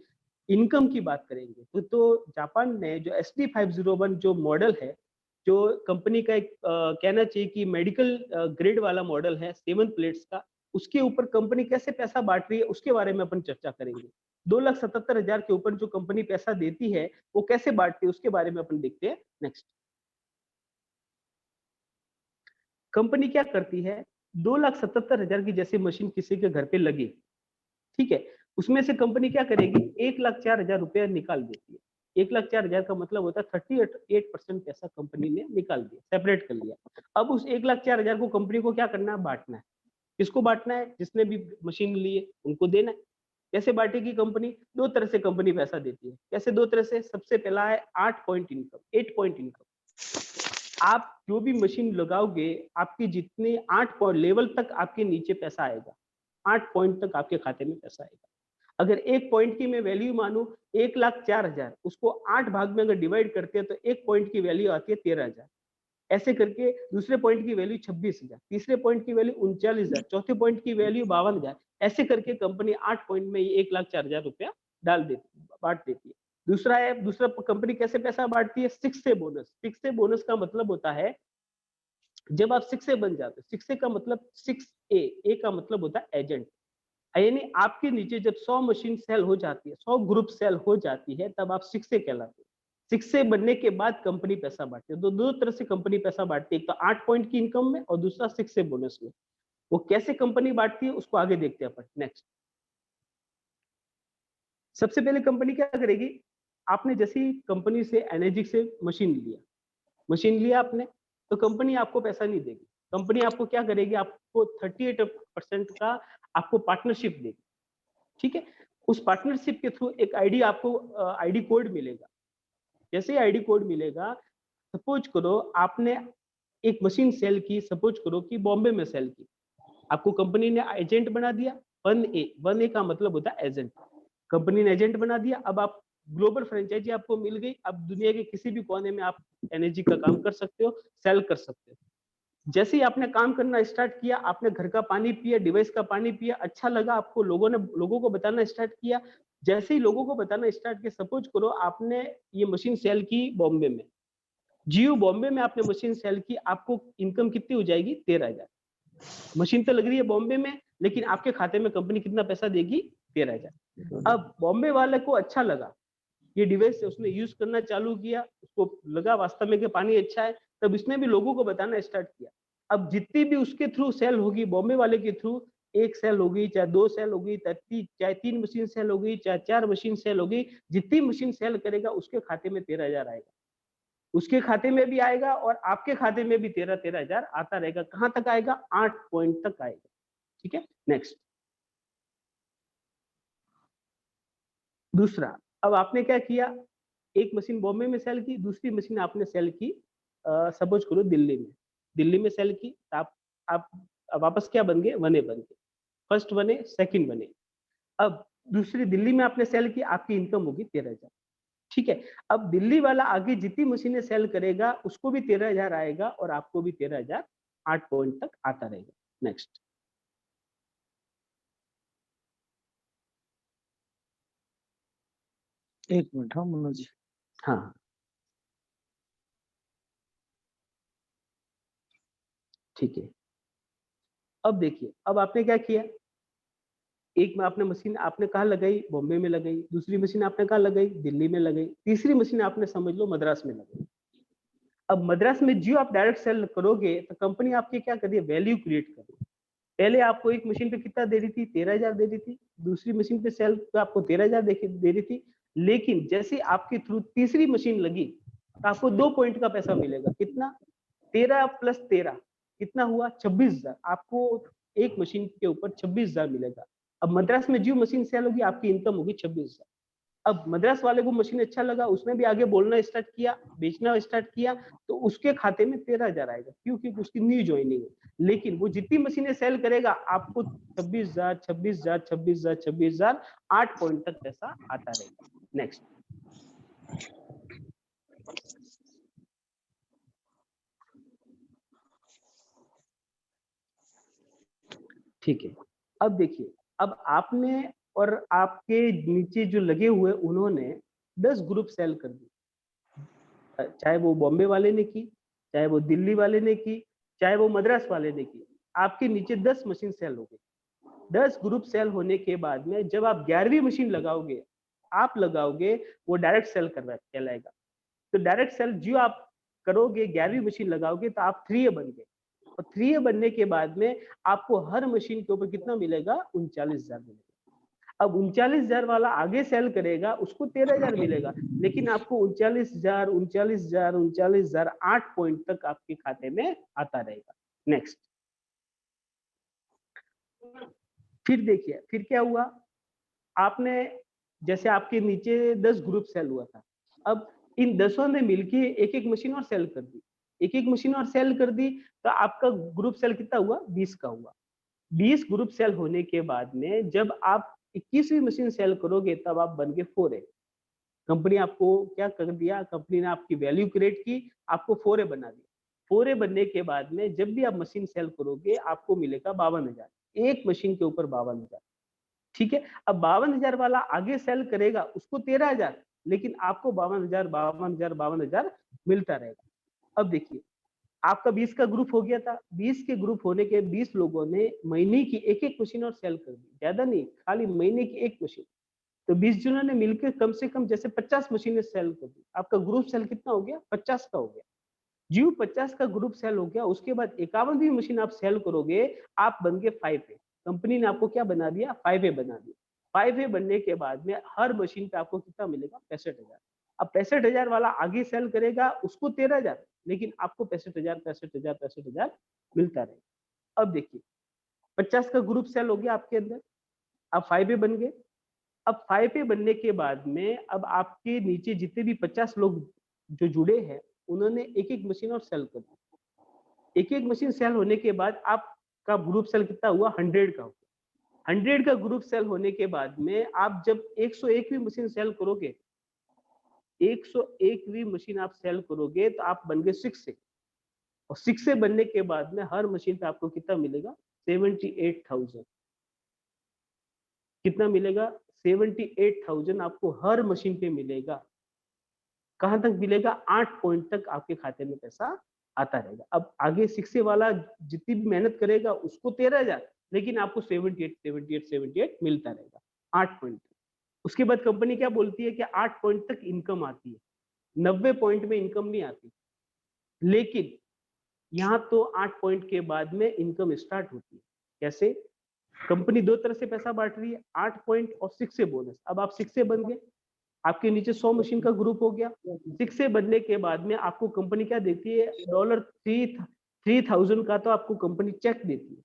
इनकम की बात करेंगे, तो जापान ने जो SD501 जो मॉडल है, जो कंपनी का एक कहना चाहिए कि मेडिकल ग्रेड वाला मॉडल है 7 प्लेट्स का, उसके ऊपर कंपनी कैसे पैसा बांट रही है उसके बारे में अपन चर्चा करेंगे। 2,77,000 के ऊपर जो कंपनी पैसा देती है वो कैसे बांटती है उसके बारे में अपन देखते हैं। नेक्स्ट, कंपनी क्या करती है, 2,77,000 की जैसी मशीन किसी के घर पे लगी, ठीक है, उसमें से कंपनी क्या करेगी, 1,04,000 रुपया निकाल देती है। 1,04,000 का मतलब होता है 38% पैसा कंपनी ने निकाल दिया, सेपरेट कर लिया। अब उस 1,04,000 को कंपनी को क्या करना है, बांटना है। किसको बांटना है, जिसने भी मशीन ली है उनको देना है। कैसे बांटेगी कंपनी, 2 तरह से कंपनी पैसा देती है। कैसे 2 तरह से, सबसे पहला है 8 पॉइंट इनकम, 8 पॉइंट इनकम। आप जो भी मशीन लगाओगे आपकी जितने 8 पॉइंट लेवल तक आपके नीचे पैसा आएगा, 8 पॉइंट तक आपके खाते में पैसा आएगा। अगर एक पॉइंट की मैं वैल्यू मानूं 1,04,000, उसको 8 भाग में अगर डिवाइड करते हैं तो एक पॉइंट की वैल्यू आती है 13,000। ऐसे करके दूसरे पॉइंट की वैल्यू 26,000, तीसरे पॉइंट की वैल्यू 39,000, चौथे पॉइंट की वैल्यू 52,000। ऐसे करके कंपनी 8 पॉइंट में 1,04,000 रुपया बांट देती है। दूसरा कंपनी कैसे पैसा बांटती है? 6 से बोनस। 6 से बोनस का मतलब होता है जब आप 6 से बन जाते हो, 6 से का मतलब 6A का मतलब होता है एजेंट। यानी आपके नीचे जब 100 मशीन सेल हो जाती है, 100 ग्रुप सेल हो जाती है, तब आप 6 से कहलाते हो। 6 से बनने के बाद कंपनी पैसा बांटती है। तो दो तरह से कंपनी पैसा बांटती है, एक तो 8 पॉइंट की इनकम में और दूसरा 6 से बोनस में। वो कैसे कंपनी बांटती है उसको आगे देखते हैं अपन। नेक्स्ट, सबसे पहले कंपनी क्या करेगी? आपने जैसी कंपनी से एनर्जी से मशीन लिया आपने, तो कंपनी आपको पैसा नहीं देगी। कंपनी आपको क्या करेगी? आपको 38% का आपको पार्टनरशिप देगी। ठीक है, उस पार्टनरशिप के थ्रू एक आपको आईडी कोड मिलेगा। जैसे ही आईडी कोड मिलेगा, सपोज करो आपने एक मशीन सेल की, सपोज करो कि बॉम्बे में सेल की, आपको कंपनी ने एजेंट बना दिया। 1A का मतलब होता है एजेंट। कंपनी ने एजेंट बना दिया। अब आप ग्लोबल फ्रेंचाइजी आपको मिल गई। अब दुनिया के किसी भी कोने में आप एनर्जी का काम कर सकते हो, सेल कर सकते हो। जैसे ही आपने काम करना स्टार्ट किया, आपने घर का पानी पिया, डिवाइस का पानी पिया, अच्छा लगा आपको, लोगों को बताना स्टार्ट किया। जैसे ही लोगों को बताना स्टार्ट किया, सपोज करो आपने ये मशीन सेल की बॉम्बे में, जियो बॉम्बे में आपने मशीन सेल की, आपको इनकम कितनी हो जाएगी? 13,000। मशीन तो लग रही है बॉम्बे में, लेकिन आपके खाते में कंपनी कितना पैसा देगी? 13,000। अब बॉम्बे वाले को अच्छा लगा ये डिवाइस, उसने यूज करना चालू किया, उसको लगा वास्तव में कि पानी अच्छा है, तब इसने भी लोगों को बताना स्टार्ट किया। अब जितनी भी उसके थ्रू सेल होगी, बॉम्बे वाले के थ्रू, एक सेल होगी, चाहे 2 सेल होगी, चाहे 3 मशीन सेल होगी, चाहे 4 मशीन सेल होगी, जितनी मशीन सेल करेगा उसके खाते में 13,000 आएगा। उसके खाते में भी आएगा और आपके खाते में भी 13,000 आता रहेगा। कहां तक आएगा? 8 पॉइंट तक आएगा। ठीक है, नेक्स्ट। दूसरा, अब आपने क्या किया? एक मशीन बॉम्बे में सेल की, दूसरी मशीन आपने सेल की सपोज करो दिल्ली में सेल की। आप वापस क्या बन गए? 1A बन गए। First 1A, second 1A। अब दूसरी दिल्ली में आपने सेल की, आपकी इनकम होगी 13,000। ठीक है, अब दिल्ली वाला आगे जितनी मशीनें सेल करेगा उसको भी 13,000 आएगा और आपको भी 13,000 8 पॉइंट तक आता रहेगा। नेक्स्ट, एक मिनट। हाँ मनोज जी, हाँ ठीक है। अब देखिए, अब आपने क्या किया? एक में आपने मशीन आपने कहा लगाई? बॉम्बे में लगाई। दूसरी मशीन आपने कहा लगाई? दिल्ली में लगाई। तीसरी मशीन आपने समझ लो मद्रास में लगाई। अब मद्रास में जो आप डायरेक्ट सेल करोगे तो कंपनी आपकी क्या कर रही है? वैल्यू क्रिएट कर रही है। पहले आपको एक मशीन पे कितना दे रही थी? 13,000 दे रही थी। दूसरी मशीन पे सेल पे आपको 13,000 दे रही थी। लेकिन जैसे आपके थ्रू तीसरी मशीन लगी तो आपको 2 पॉइंट का पैसा मिलेगा। कितना? 13 प्लस 13 कितना हुआ? 26,000। आपको एक मशीन के ऊपर 26,000 मिलेगा। अब मद्रास में जो मशीन सेल होगी आपकी इनकम होगी 26,000। अब मद्रास वाले को मशीन अच्छा लगा, उसने भी आगे बोलना स्टार्ट किया, बेचना स्टार्ट किया, तो उसके खाते में 13,000 आएगा। क्यों? क्योंकि उसकी न्यू ज्वाइनिंग है। लेकिन वो जितनी मशीनें सेल करेगा आपको 26,000 26,000 26,000 26,000 8 पॉइंट तक पैसा आता रहेगा। नेक्स्ट, ठीक है। अब देखिए, अब आपने और आपके नीचे जो लगे हुए उन्होंने 10 ग्रुप सेल कर दी। चाहे वो बॉम्बे वाले ने की, चाहे वो दिल्ली वाले ने की, चाहे वो मद्रास वाले ने की, आपके नीचे 10 मशीन सेल हो गई। 10 ग्रुप सेल होने के बाद में जब आप 11वीं मशीन लगाओगे, आप लगाओगे, वो डायरेक्ट सेल कहलाएगा। तो डायरेक्ट सेल जो आप करोगे, 11वीं मशीन लगाओगे तो आप 3A बन गए। और 3A बनने के बाद में आपको हर मशीन के ऊपर कितना मिलेगा? 39,000 मिलेगा। अब 39,000 वाला आगे सेल करेगा, उसको 13,000 मिलेगा। लेकिन आपको 39,000 39,000 39,000 8 पॉइंट तक आपके खाते में आता रहेगा। नेक्स्ट, फिर देखिए, फिर क्या हुआ? आपने जैसे आपके नीचे 10 ग्रुप सेल हुआ था, अब इन 10 ने मिलके एक एक मशीन और सेल कर दी। एक एक मशीन और सेल कर दी तो आपका ग्रुप सेल कितना हुआ? 20 का हुआ। 20 ग्रुप सेल होने के बाद में जब आप 21वीं मशीन सेल करोगे तब आप बन गए 4A। कंपनी आपको क्या कर दिया, कंपनी ने आपकी वैल्यू क्रिएट की, आपको 4A बना दिया। 4A बनने के बाद में जब भी आप मशीन सेल करोगे आपको मिलेगा 52,000, एक मशीन के ऊपर 52,000। ठीक है, अब 52,000 वाला आगे सेल करेगा उसको 13,000, लेकिन आपको 52,000 52,000 52,000 मिलता रहेगा। अब देखिए आपका 20 का ग्रुप हो गया था, 20 के ग्रुप होने के 20 लोगों ने महीने की एक-एक मशीन और सेल कर दी, ज्यादा नहीं, खाली महीने की एक मशीन। तो 20 जनों ने मिलकर कम से कम जैसे 50 मशीनें सेल कर दी, आपका ग्रुप सेल कितना हो गया, 50 का हो गया। जो 50 का ग्रुप सेल हो गया उसके बाद 51वीं मशीन आप सेल करोगे, आप बन गए 5A। कंपनी ने आपको क्या बना दिया, 5A बना दिया। 5A बनने के बाद में हर मशीन पे आपको कितना मिलेगा, 65,000। अब 65,000 वाला आगे सेल करेगा उसको 13,000, लेकिन आपको 65,000 65,000 65,000 मिलता रहेगा। अब देखिए 50 का ग्रुप सेल हो गया आपके अंदर, अब 5A बन गए। अब 5A बनने के बाद में अब आपके नीचे जितने भी 50 लोग जो जुड़े हैं उन्होंने एक-एक मशीन और सेल कर दी। एक-एक मशीन सेल होने के बाद आपका ग्रुप सेल कितना हुआ, 100 का हुआ। 100 का ग्रुप सेल होने के बाद में आप जब 101वीं मशीन सेल करोगे, 101वीं मशीन आप सेल करोगे तो आप बन गए 6A। और 6A बनने के बाद में हर मशीन पे आपको कितना मिलेगा, 78,000। कितना मिलेगा, 78,000 आपको हर मशीन पे मिलेगा। कहां तक मिलेगा, 8 पॉइंट तक आपके खाते में पैसा आता रहेगा। अब आगे 6A वाला जितनी भी मेहनत करेगा उसको 13,000, लेकिन आपको 78 मिलता रहेगा 8 पॉइंट। उसके बाद कंपनी क्या बोलती है कि 8 पॉइंट तक इनकम आती है, 90 पॉइंट में इनकम नहीं आती। लेकिन यहाँ तो 8 पॉइंट के बाद में इनकम स्टार्ट होती है। कैसे, कंपनी दो तरह से पैसा बांट रही है, 8 पॉइंट और 6A बोनस। अब आप 6A बन गए, आपके नीचे 100 मशीन का ग्रुप हो गया। 6A बनने के बाद में आपको कंपनी क्या देती है, $3,000 का तो आपको कंपनी चेक देती है।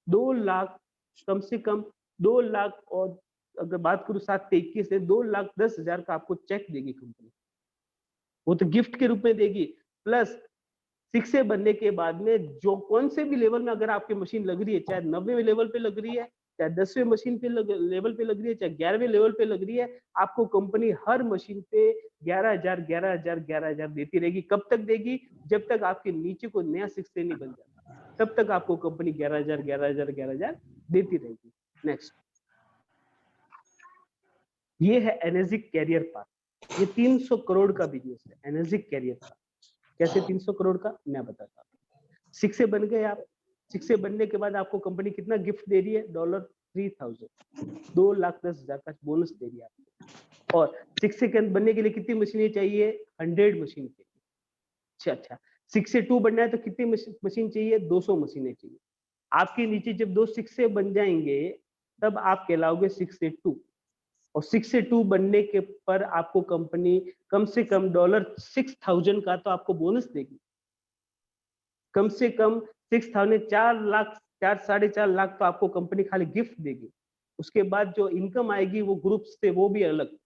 2 लाख, कम से कम 2 लाख, और अगर बात करूं 7 से 21 से 2,10,000 का आपको चेक देगी कंपनी, वो तो गिफ्ट के रूप में देगी। प्लस 6A बनने के बाद में जो कौन से भी लेवल में अगर आपकी मशीन लग रही है, चाहे 90वें लेवल पे लग रही है, चाहे 10वें मशीन पे लेवल पे लग रही है, चाहे 11वें लेवल पे लग रही है, आपको कंपनी हर मशीन पे 11,000 11,000 11,000 देती रहेगी। कब तक देगी, जब तक आपके नीचे को नया 6A नहीं बन जाता, तब तक आपको कंपनी 11,000 11,000 11,000 देती रहेगी। नेक्स्ट, ये है एनर्जी कैरियर पार्क। ये 300 करोड़ का बिजनेस है, एनर्जी कैरियर पार्क। कैसे 300 करोड़ का, मैं बताता हूँ। 6A बन गए आप, 6A बनने के बाद आपको कंपनी कितना गिफ्ट दे रही है, $3,000, 2,10,000 का बोनस दे रही है आपको। और 6A के बनने के लिए कितनी मशीनें चाहिए, 100 मशीन चाहिए। अच्छा, 6A 2 बनना है तो कितनी मशीन चाहिए, 200 मशीनें चाहिए। आपके नीचे जब 2 6A बन जाएंगे तब आप कहलाओगे 6A 2। और 6A 2 बनने के पर आपको कंपनी कम से कम $6,000 का तो आपको बोनस देगी। कम से कम 6,000, 4 लाख, 4-4.5 लाख तो आपको कंपनी खाली गिफ्ट देगी। उसके बाद जो इनकम आएगी वो ग्रुप से, वो भी अलग।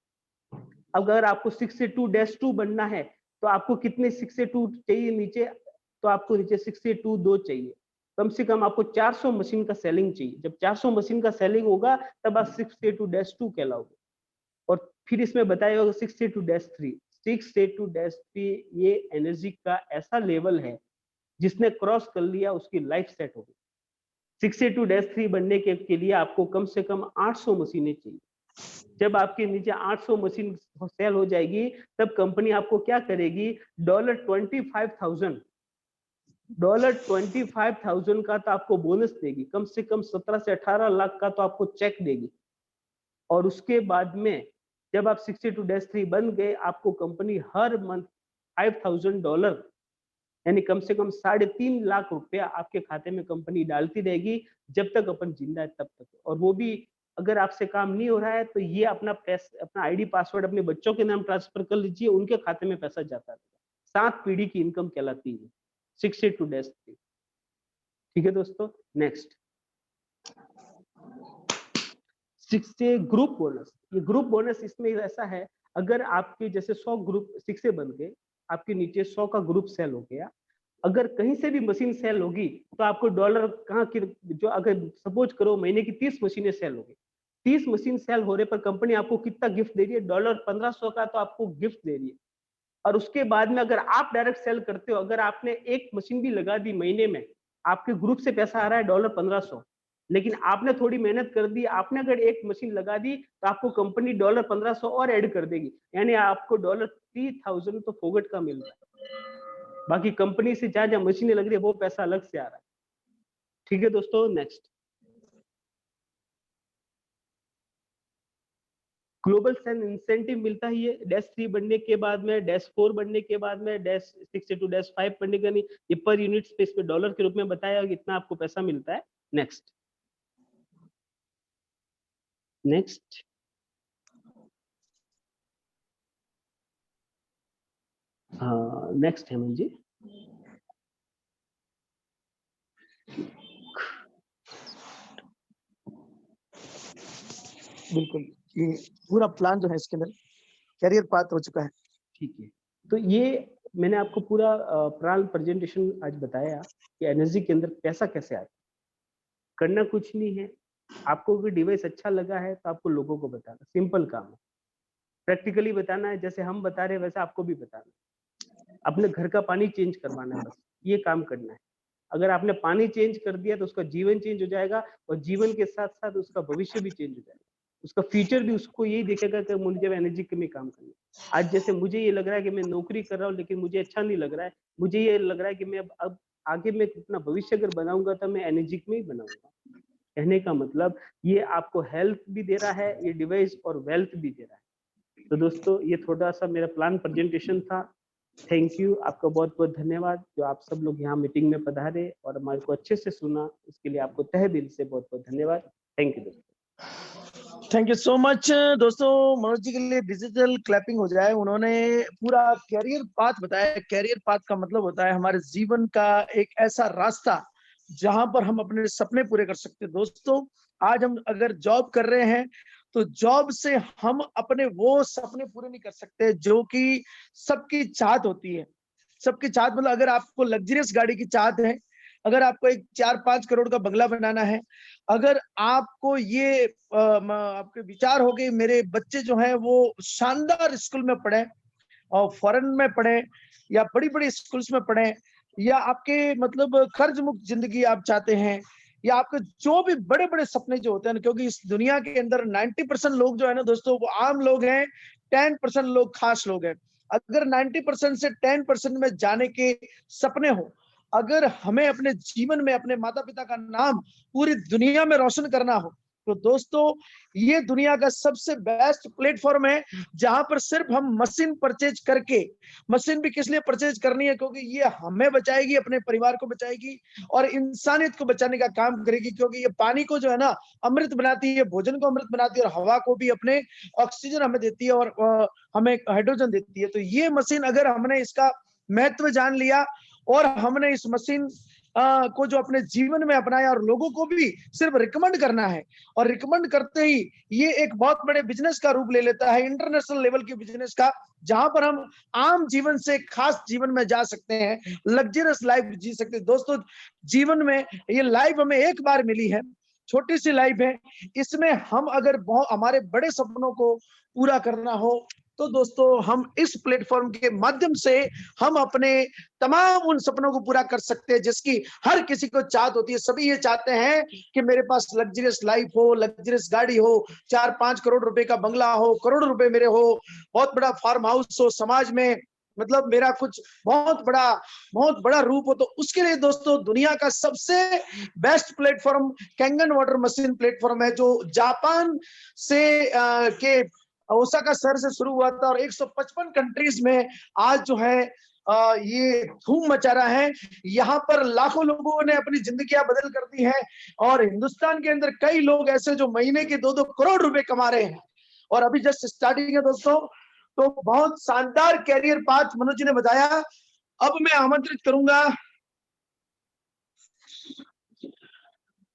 अगर आपको 6A 2-2 बनना है तो आपको कितने 6A 2 चाहिए नीचे, तो आपको नीचे 6A 2 2 चाहिए। कम से कम आपको 400 मशीन का सेलिंग चाहिए। जब 400 मशीन का सेलिंग होगा तब आप 6A 2-2 कहलाओगे। और फिर इसमें बताया होगा 6A 2-3। 6A 2-3 ये एनर्जी का ऐसा लेवल है जिसने क्रॉस कर लिया उसकी लाइफ सेट हो गई। 6A 2-3 बनने के लिए आपको कम से कम 800 मशीनें चाहिए। जब आपके नीचे 800 मशीन सेल हो जाएगी तब कंपनी आपको क्या करेगी, $25,000 का तो आपको बोनस देगी। कम से कम 17 से 18 लाख का तो आपको चेक देगी। और उसके बाद में जब आप 6A 2-3 बन गए, आपको कंपनी हर मंथ $5,000 यानी कम से कम 3.5 लाख रुपया आपके खाते में कंपनी डालती रहेगी जब तक अपन जिंदा है तब तक। और वो भी अगर आपसे काम नहीं हो रहा है तो ये अपना आईडी पासवर्ड अपने बच्चों के नाम ट्रांसफर कर लीजिए, उनके खाते में पैसा जाता रहेगा। 7 पीढ़ी की इनकम कहलाती है 6A 2-3। ठीक है दोस्तों, नेक्स्ट 6A ग्रुप बोनस। ये ग्रुप बोनस इसमें ऐसा है, अगर आपके जैसे 100 ग्रुप 6A बन गए, आपके नीचे 100 का ग्रुप सेल हो गया, अगर कहीं से भी मशीन सेल होगी तो आपको डॉलर कहाँ की, जो अगर सपोज करो महीने की 30 मशीनें सेल हो गई 30 मशीन सेल हो रहे पर कंपनी आपको कितना गिफ्ट दे रही है? $1500 का तो आपको गिफ्ट दे रही है। और उसके बाद में अगर आप डायरेक्ट सेल करते हो, अगर आपने एक मशीन भी लगा दी महीने में, आपके ग्रुप से पैसा आ रहा है $1500, लेकिन आपने थोड़ी मेहनत कर दी, आपने अगर एक मशीन लगा दी तो आपको कंपनी $1500 और ऐड कर देगी, यानी आपको $3000 तो फोगट का मिल रहा है। बाकी कंपनी से जहां जहां मशीनें लग रही है वो पैसा अलग से आ रहा है। ठीक है दोस्तों, नेक्स्ट। ग्लोबल सेल इंसेंटिव मिलता ही है -3 बनने के बाद में, -4 बनने के बाद में, -6 to -5 बनने का नहीं, ये पर यूनिट स्पेस पे डॉलर के रूप में बताया कि इतना आपको पैसा मिलता है। नेक्स्ट नेक्स्ट हाँ, नेक्स्ट हेमंत जी। बिल्कुल, ये पूरा प्लान जो है इसके अंदर कैरियर पाथ हो चुका है। ठीक है, तो ये मैंने आपको पूरा प्राण प्रेजेंटेशन आज बताया कि एनर्जी के अंदर पैसा कैसे आता है। करना कुछ नहीं है, आपको अगर डिवाइस अच्छा लगा है तो आपको लोगों को बताना, सिंपल काम है। प्रैक्टिकली बताना है, जैसे हम बता रहे हैं वैसे आपको भी बताना है। अपने घर का पानी चेंज करवाना है, बस ये काम करना है। अगर आपने पानी चेंज कर दिया तो उसका जीवन चेंज हो जाएगा, और जीवन के साथ साथ उसका भविष्य भी चेंज हो जाएगा। उसका फ्यूचर भी उसको यही देखेगा कि मुझे जब एनर्जी में काम करना है। आज जैसे मुझे ये लग रहा है कि मैं नौकरी कर रहा हूँ लेकिन मुझे अच्छा नहीं लग रहा है, मुझे ये लग रहा है कि मैं अब आगे मैं अपना भविष्य अगर बनाऊंगा तो मैं एनर्जी में ही बनाऊंगा। कहने का मतलब ये आपको हेल्थ भी दे रहा है ये डिवाइस, और वेल्थ भी दे रहा है। तो दोस्तों ये थोड़ा सा मेरा प्लान प्रेजेंटेशन था। थैंक यू, आपका बहुत बहुत धन्यवाद जो आप सब लोग यहाँ मीटिंग में पधारे और हमारे को अच्छे से सुना, इसके लिए आपको तहे दिल से बहुत बहुत धन्यवाद। थैंक यू दोस्तों। थैंक यू सो मच दोस्तों। मनोज जी के लिए डिजिटल क्लैपिंग हो जाए। उन्होंने पूरा कैरियर पाथ बताया। कैरियर पाथ का मतलब होता है हमारे जीवन का एक ऐसा रास्ता जहां पर हम अपने सपने पूरे कर सकते हैं। दोस्तों आज हम अगर जॉब कर रहे हैं तो जॉब से हम अपने वो सपने पूरे नहीं कर सकते जो कि सबकी चाहत होती है। सबकी चाहत मतलब अगर आपको लग्जरियस गाड़ी की चाहत है, अगर आपको एक 4-5 करोड़ का बंगला बनाना है, अगर आपको ये आपके विचार हो गए मेरे बच्चे जो हैं वो शानदार स्कूल में पढ़े और फॉरेन में पढ़े या बड़ी-बड़ी स्कूल्स में पढ़े, या आपके मतलब कर्ज मुक्त जिंदगी आप चाहते हैं, या आपके जो भी बड़े-बड़े सपने जो होते हैं ना, क्योंकि इस दुनिया के अंदर 90% लोग जो है ना दोस्तों वो आम लोग हैं, 10% लोग खास लोग हैं। अगर 90% से 10% में जाने के सपने हो, अगर हमें अपने जीवन में अपने माता-पिता का नाम पूरी दुनिया में रोशन करना हो, तो दोस्तों ये दुनिया का सबसे बेस्ट प्लेटफॉर्म है जहां पर सिर्फ हम मशीन परचेज करके, मशीन भी किस लिए परचेज करनी है क्योंकि ये हमें बचाएगी, अपने परिवार को बचाएगी और इंसानियत को बचाने का काम करेगी। क्योंकि ये पानी को जो है ना अमृत बनाती है, भोजन को अमृत बनाती है और हवा को भी अपने ऑक्सीजन हमें देती है और हमें हाइड्रोजन देती है। तो ये मशीन अगर हमने इसका महत्व जान लिया और हमने इस मशीन को जो अपने जीवन में अपनाया और लोगों को भी सिर्फ रिकमेंड करना है, और रिकमेंड करते ही ये एक बहुत बड़े बिजनेस का रूप ले लेता है, इंटरनेशनल लेवल के बिजनेस का, जहां पर हम आम जीवन से खास जीवन में जा सकते हैं, लग्जरियस लाइफ जी सकते हैं। दोस्तों जीवन में ये लाइफ हमें एक बार मिली है, छोटी सी लाइफ है, इसमें हम अगर हमारे बड़े सपनों को पूरा करना हो तो दोस्तों हम इस प्लेटफॉर्म के माध्यम से हम अपने तमाम उन सपनों को पूरा कर सकते हैं जिसकी हर किसी को चाहत होती है। सभी ये चाहते हैं कि मेरे पास लग्जरियस लाइफ हो, लग्जरियस गाड़ी हो, 4-5 करोड़ रुपए का बंगला हो, करोड़ रुपए मेरे हो, बहुत बड़ा फार्म हाउस हो, समाज में मतलब मेरा कुछ बहुत बड़ा रूप हो। तो उसके लिए दोस्तों दुनिया का सबसे best platform Kangen water machine platform है, जो जापान से के ओसाका शहर से शुरू हुआ था और 155 कंट्रीज में आज जो है ये धूम मचा रहा है। यहाँ पर लाखों लोगों ने अपनी जिंदगियां बदल कर दी हैं और हिंदुस्तान के अंदर कई लोग ऐसे जो महीने के 2-2 करोड़ रुपए कमा रहे हैं और अभी जस्ट स्टार्टिंग है दोस्तों। तो बहुत शानदार कैरियर पाथ मनोज जी ने बताया। अब मैं आमंत्रित करूंगा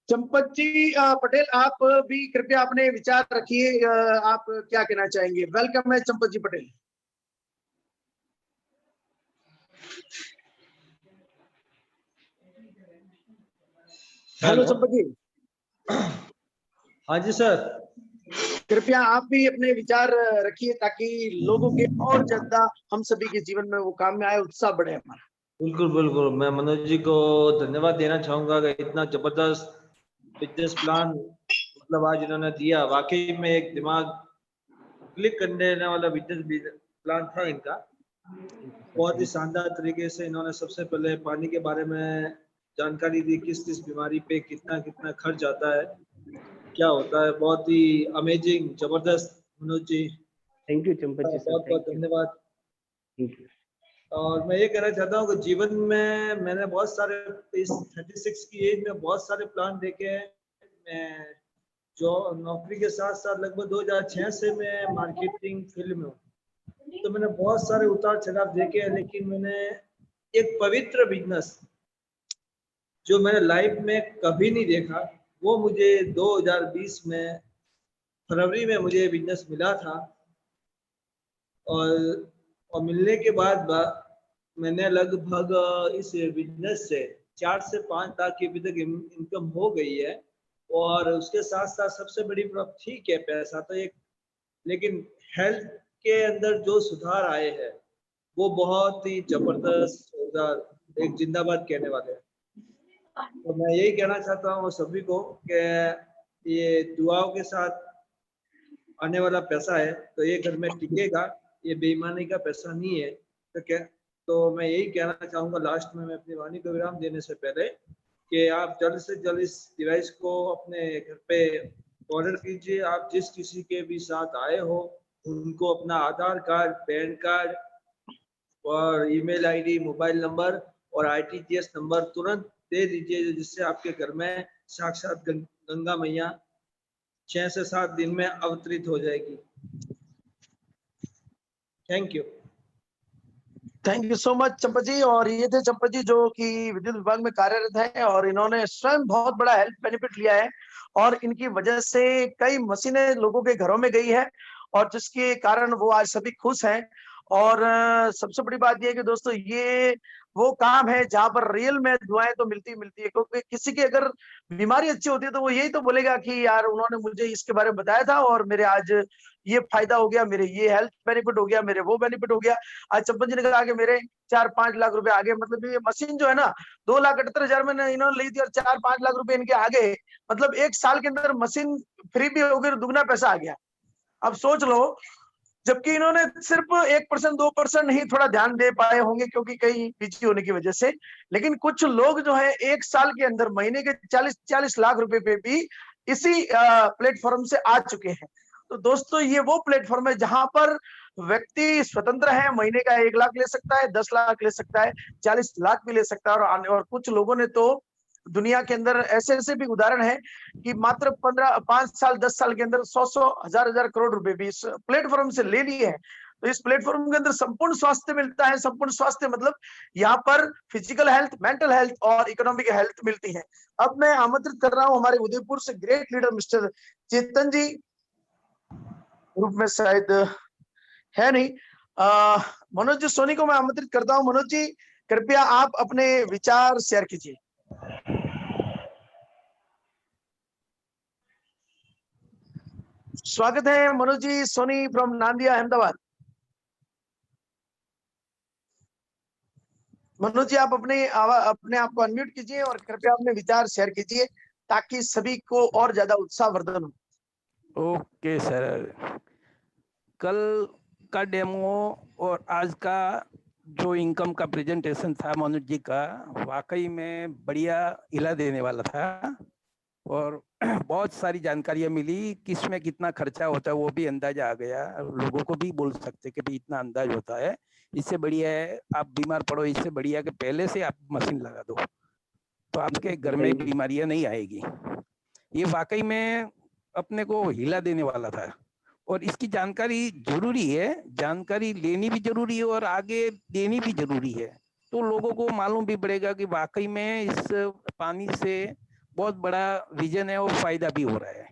चंपत जी पटेल, आप भी कृपया अपने विचार रखिए। आप क्या कहना चाहेंगे? वेलकम है चंपत जी पटेल। हेलो चंपत जी। हाँ जी सर। कृपया आप भी अपने विचार रखिए ताकि लोगों के और ज्यादा हम सभी के जीवन में वो काम में आए, उत्साह बढ़े हमारा। बिल्कुल बिल्कुल, मैं मनोज जी को धन्यवाद देना चाहूंगा कि इतना जबरदस्त बिजनेस प्लान मतलब आज इन्होंने दिया। वाकई में एक दिमाग क्लिक करने देने वाला बिजनेस प्लान था इनका। बहुत ही शानदार तरीके से इन्होंने सबसे पहले पानी के बारे में जानकारी दी, किस किस बीमारी पे कितना कितना खर्च आता है, क्या होता है। बहुत ही अमेजिंग, जबरदस्त Manoj ji, thank you Champat ji sir, बहुत बहुत थैंक यू, धन्यवाद। Thank you. और मैं ये कहना चाहता हूँ कि जीवन में मैंने बहुत सारे, इस 36 की एज में बहुत सारे प्लान देखे हैं। मैं जो नौकरी के साथ साथ लगभग 2006 से मैं मार्केटिंग फील्ड में हूँ, तो मैंने बहुत सारे उतार चढ़ाव देखे हैं। लेकिन मैंने एक पवित्र बिजनेस जो मैंने लाइफ में कभी नहीं देखा, वो मुझे 2020 में फरवरी में मुझे बिजनेस मिला था। और मिलने के बाद मैंने लगभग इस बिजनेस से 4 से 5 लाख की अभी तक इनकम हो गई है। और उसके साथ साथ सबसे बड़ी बात, ठीक है पैसा तो एक, लेकिन हेल्थ के अंदर जो सुधार आए हैं वो बहुत ही जबरदस्त सुधार, एक जिंदाबाद कहने वाले हैं। तो मैं यही कहना चाहता हूँ सभी को कि ये दुआओं के साथ आने वाला पैसा है तो ये घर में टिकेगा, ये बेईमानी का पैसा नहीं है। तो मैं यही कहना चाहूंगा लास्ट में, मैं अपनी वाणी को विराम देने से पहले, कि आप जल्द से जल्द इस डिवाइस को अपने घर पे ऑर्डर कीजिए। आप जिस किसी के भी साथ आए हो उनको अपना आधार कार्ड, पैन कार्ड और ईमेल आईडी, मोबाइल नंबर और आरटीजीएस नंबर तुरंत दे दीजिए, जिससे आपके घर में साक्षात गंगा मैया 6 से 7 दिन में अवतरित हो जाएगी। Thank you. Thank you so much Champat ji. और ये थे चंपत जी जो कि विद्युत विभाग में कार्यरत है और इन्होंने स्वयं बहुत बड़ा हेल्थ बेनिफिट लिया है और इनकी वजह से कई मशीनें लोगों के घरों में गई है और जिसके कारण वो आज सभी खुश हैं। और सबसे बड़ी बात यह है कि दोस्तों ये वो काम है जहां पर रियल में दुआएं तो मिलती है, क्योंकि किसी की अगर बीमारी अच्छी होती है तो वो यही तो बोलेगा कि यार उन्होंने मुझे इसके बारे में बताया था और मेरे आज ये फायदा हो गया, मेरे ये हेल्थ बेनिफिट हो गया, मेरे वो बेनिफिट हो गया। आज चंपत जी ने कहा कि मेरे 4-5 लाख रुपए आ गए, मतलब ये मशीन जो है ना 2,78,000 में इन्होंने ली थी और 4-5 लाख रुपए इनके आ गए, मतलब 1 साल के अंदर मशीन फ्री भी हो गई, दुगना पैसा आ गया। अब सोच लो, जबकि इन्होंने सिर्फ 1% 2% ही थोड़ा ध्यान दे पाए होंगे क्योंकि कहीं बिजी होने की वजह से, लेकिन कुछ लोग जो है 1 साल के अंदर महीने के 40-40 लाख रुपए पे भी इसी प्लेटफॉर्म से आ चुके हैं। तो दोस्तों ये वो प्लेटफॉर्म है जहां पर व्यक्ति स्वतंत्र है, महीने का 1 लाख ले सकता है, 10 लाख ले सकता है, 40 लाख भी ले सकता है। और कुछ लोगों ने तो दुनिया के अंदर ऐसे भी उदाहरण है कि मात्र 5 साल 10 साल के अंदर 100 हजार करोड़ रुपए भी इस प्लेटफॉर्म से ले लिए हैं। तो इस प्लेटफॉर्म के अंदर संपूर्ण स्वास्थ्य मिलता है। संपूर्ण स्वास्थ्य मतलब यहाँ पर फिजिकल हेल्थ, मेंटल हेल्थ और इकोनॉमिक हेल्थ मिलती है। अब मैं आमंत्रित कर रहा हूँ हमारे उदयपुर से ग्रेट लीडर मिस्टर चेतन जी, ग्रुप में शायद है नहीं, मनोज जी सोनी को मैं आमंत्रित करता हूँ। मनोज जी कृपया आप अपने विचार शेयर कीजिए। स्वागत है मनोज जी सोनी फ्रॉम नांदिया अहमदाबाद। मनोज जी आप अपने आप को अनम्यूट कीजिए और कृपया अपने विचार शेयर कीजिए ताकि सभी को और ज्यादा उत्साहवर्धन हो। ओके सर, कल का डेमो और आज का जो इनकम का प्रेजेंटेशन था मनोज जी का, वाकई में बढ़िया हिला देने वाला था और बहुत सारी जानकारियां मिली, किसमें कितना खर्चा होता है वो भी अंदाजा आ गया। लोगों को भी बोल सकते कि भाई इतना अंदाज होता है, इससे बढ़िया है आप बीमार पड़ो, इससे बढ़िया कि पहले से आप मशीन लगा दो तो आपके घर में बीमारियां नहीं आएगी। ये वाकई में अपने को हिला देने वाला था और इसकी जानकारी जरूरी है, जानकारी लेनी भी जरूरी है और आगे देनी भी जरूरी है, तो लोगों को मालूम भी पड़ेगा कि वाकई में इस पानी से बहुत बड़ा विजन है और फायदा भी हो रहा है।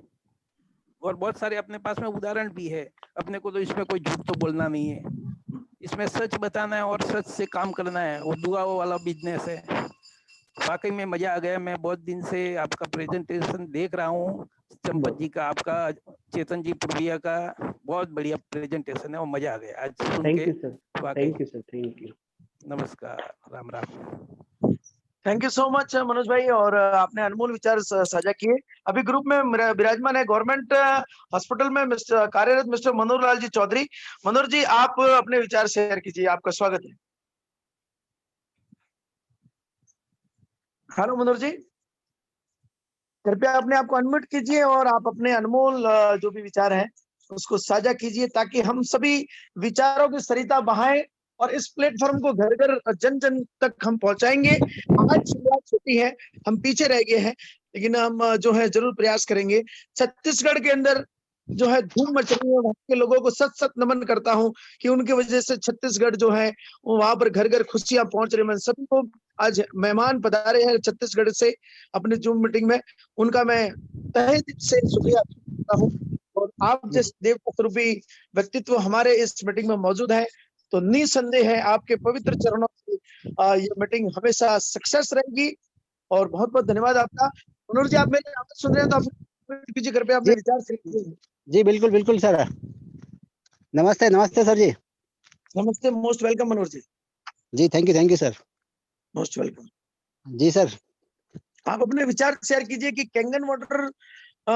और बहुत सारे अपने पास में उदाहरण भी है, अपने को तो इसमें कोई झूठ तो बोलना नहीं है, इसमें सच बताना है और सच से काम करना है, वो दुआओं वाला बिजनेस है। वाकई में मजा आ गया। मैं बहुत दिन से आपका प्रेजेंटेशन देख रहा हूँ, चंपत जी का, आपका चेतन जी पूर्विया का बहुत बढ़िया प्रेजेंटेशन है और मजा आ गया आज सुन थैंक के। यू सर, वाकई thank you sir, thank you. नमस्कार, Ram Ram. Thank you so much Manoj भाई, और आपने अनमोल विचार साझा किए। अभी ग्रुप में विराजमान है गवर्नमेंट हॉस्पिटल में कार्यरत मिस्टर मनोहर लाल जी चौधरी। मनोहर जी, आप अपने विचार शेयर कीजिए, आपका स्वागत है। हेलो मनोहर जी, कृपया अपने आप को अनम्यूट कीजिए और आप अपने अनमोल जो भी विचार हैं उसको साझा कीजिए, ताकि हम सभी विचारों की सरिता बहाएं और इस प्लेटफॉर्म को घर घर जन जन तक हम पहुंचाएंगे। आज शुरुआत छोटी है, हम पीछे रह गए हैं, लेकिन हम जो है जरूर प्रयास करेंगे। छत्तीसगढ़ के अंदर जो है धूम मच रही है, वहां के लोगों को सत सत नमन करता हूं कि उनकी वजह से छत्तीसगढ़ जो है वहां पर घर घर खुशियां पहुंच रही हैं। सभी को आज मेहमान पधारे हैं छत्तीसगढ़ से अपने जूम मीटिंग में, उनका मैं तहे दिल से शुक्रिया करता हूँ। और आप जिस देवता स्वरूपी व्यक्तित्व हमारे इस मीटिंग में मौजूद है, तो निसंदेह है आपके पवित्र चरणों से ये मीटिंग हमेशा सक्सेस रहेगी। और बहुत बहुत धन्यवाद आपका। मनोहर जी, आप मेरी आवाज सुन रहे हैं तो आप कीजिए, कृपया अपने विचार से कीजिए। जी बिल्कुल बिल्कुल सर। नमस्ते नमस्ते सर जी। नमस्ते, मोस्ट वेलकम मनोहर जी। जी thank you sir. Most welcome. जी सर। आप अपने विचार शेयर कीजिए कि कैंगन वाटर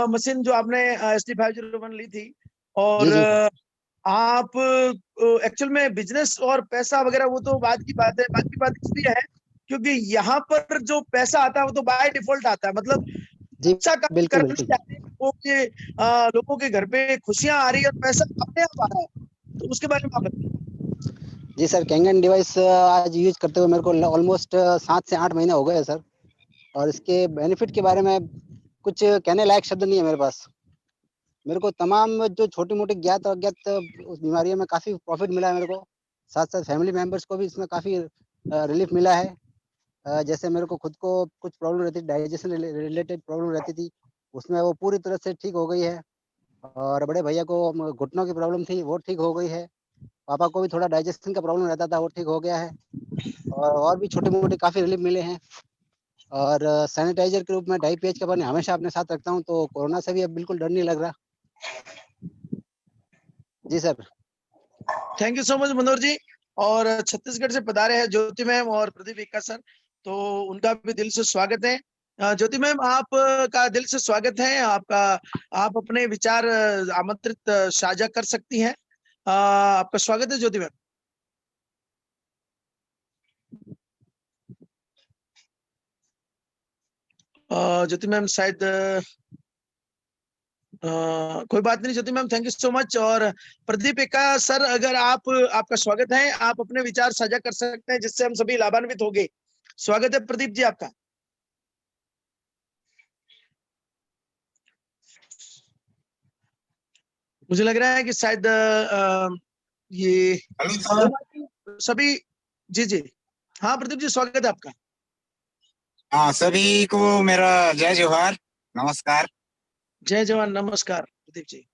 मशीन जो आपने SD501 ली थी, और जी आप एक्चुअल में बिजनेस और पैसा वगैरह वो तो बात की बात है, बात की बात इसलिए है क्योंकि यहाँ पर जो पैसा आता है वो तो बाय डिफॉल्ट आता है। मतलब जी अच्छा काम बिल्कुल करने बिल्कुल। जा रहे हैं, लोगों के घर पे खुशियां आ रही है और पैसा अपने आप आ रहा है, तो उसके बारे में आप बताइए। जी सर, कैंगन डिवाइस आज यूज करते हुए मेरे को ऑलमोस्ट 7 से 8 महीने हो गए हैं सर। और इसके बेनिफिट के बारे में कुछ कहने लायक शब्द नहीं है मेरे पास। मेरे को तमाम जो छोटी मोटी ज्ञात और अज्ञात उस बीमारियों में काफ़ी प्रॉफिट मिला है मेरे को। साथ साथ फैमिली मेम्बर्स को भी इसमें काफ़ी रिलीफ मिला है। जैसे मेरे को खुद को कुछ प्रॉब्लम रहती थी, डाइजेशन रिलेटेड प्रॉब्लम रहती थी, उसमें वो पूरी तरह से ठीक हो गई है। और बड़े भैया को घुटनों की प्रॉब्लम थी, वो ठीक हो गई है। पापा को भी थोड़ा डाइजेशन का प्रॉब्लम रहता था, वो ठीक हो गया है। और भी छोटे मोटे काफ़ी रिलीफ मिले हैं। और सैनिटाइजर के रूप में 2.5 पेज का पानी हमेशा अपने साथ रखता हूँ, तो कोरोना से भी अब बिल्कुल डर नहीं लग रहा। जी sir. Thank you so much Manohar ji. और छत्तीसगढ़ से पधारे हैं ज्योति मैम और प्रदीप इक्का सर, तो उनका भी दिल से स्वागत है। ज्योति मैम, आप का दिल से स्वागत है आपका। आप अपने विचार आमंत्रित साझा कर सकती हैं। आपका स्वागत है ज्योति मैम। ज्योति मैम शायद कोई बात नहीं Jyoti ma'am, thank you so much. और प्रदीप इक्का सर, अगर आपका स्वागत है, आप अपने विचार साझा कर सकते हैं जिससे हम सभी लाभान्वित होंगे। स्वागत है प्रदीप जी आपका। मुझे लग रहा है कि शायद ये सभी। जी जी, हाँ प्रदीप जी, स्वागत है आपका। हाँ, सभी को मेरा जय जोहार, नमस्कार। जय जवान, नमस्कार प्रदीप जी।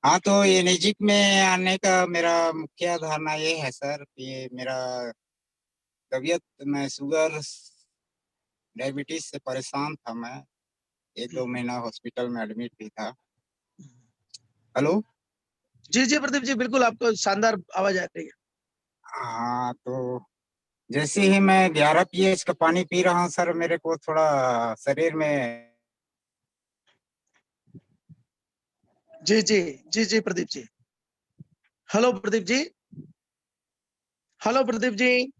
हाँ, तो ये नजीक में आने का मेरा मुख्य धारणा ये है सर कि मेरा तबीयत में शुगर डायबिटीज से परेशान था। मैं 1-2 महीना हॉस्पिटल में एडमिट भी था। हेलो। जी जी प्रदीप जी, बिल्कुल आपको शानदार आवाज आ रही है। हाँ, तो जैसे ही मैं 11 pH का पानी पी रहा हूँ सर, मेरे को थोड़ा शरीर में। जी जी जी जी प्रदीप जी। Hello Pradeep ji, hello Pradeep ji.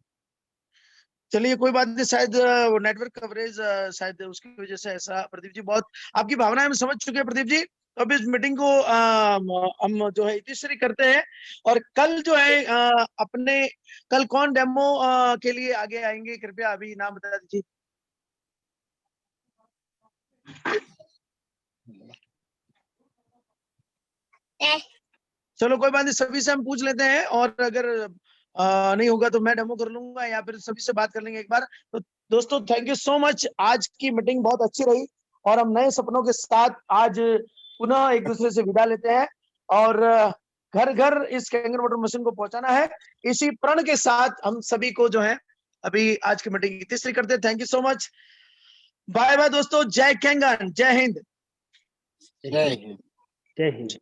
चलिए कोई बात नहीं, शायद नेटवर्क कवरेज शायद उसकी वजह से ऐसा। प्रदीप जी, बहुत आपकी भावनाएं हम समझ चुके हैं प्रदीप जी। तो अब इस मीटिंग को हम जो है इतिश्री करते हैं। और कल जो है कल कौन डेमो के लिए आगे आएंगे, कृपया अभी नाम बता दीजिए। चलो कोई बात नहीं, सभी से हम पूछ लेते हैं, और अगर नहीं होगा तो मैं डेमो कर लूंगा या फिर सभी से बात कर लेंगे एक बार। तो दोस्तों, थैंक यू सो मच। आज की मीटिंग बहुत अच्छी रही और हम नए सपनों के साथ आज पुनः एक दूसरे से विदा लेते हैं, और घर घर इस कैंगन वाटर मशीन को पहुंचाना है। इसी प्रण के साथ हम सभी को जो है अभी आज की मीटिंग की तीसरी करते हैं। Thank you so much. Bye bye दोस्तों, जय कैंगन, जय हिंद। जय हिंद। जय हिंद।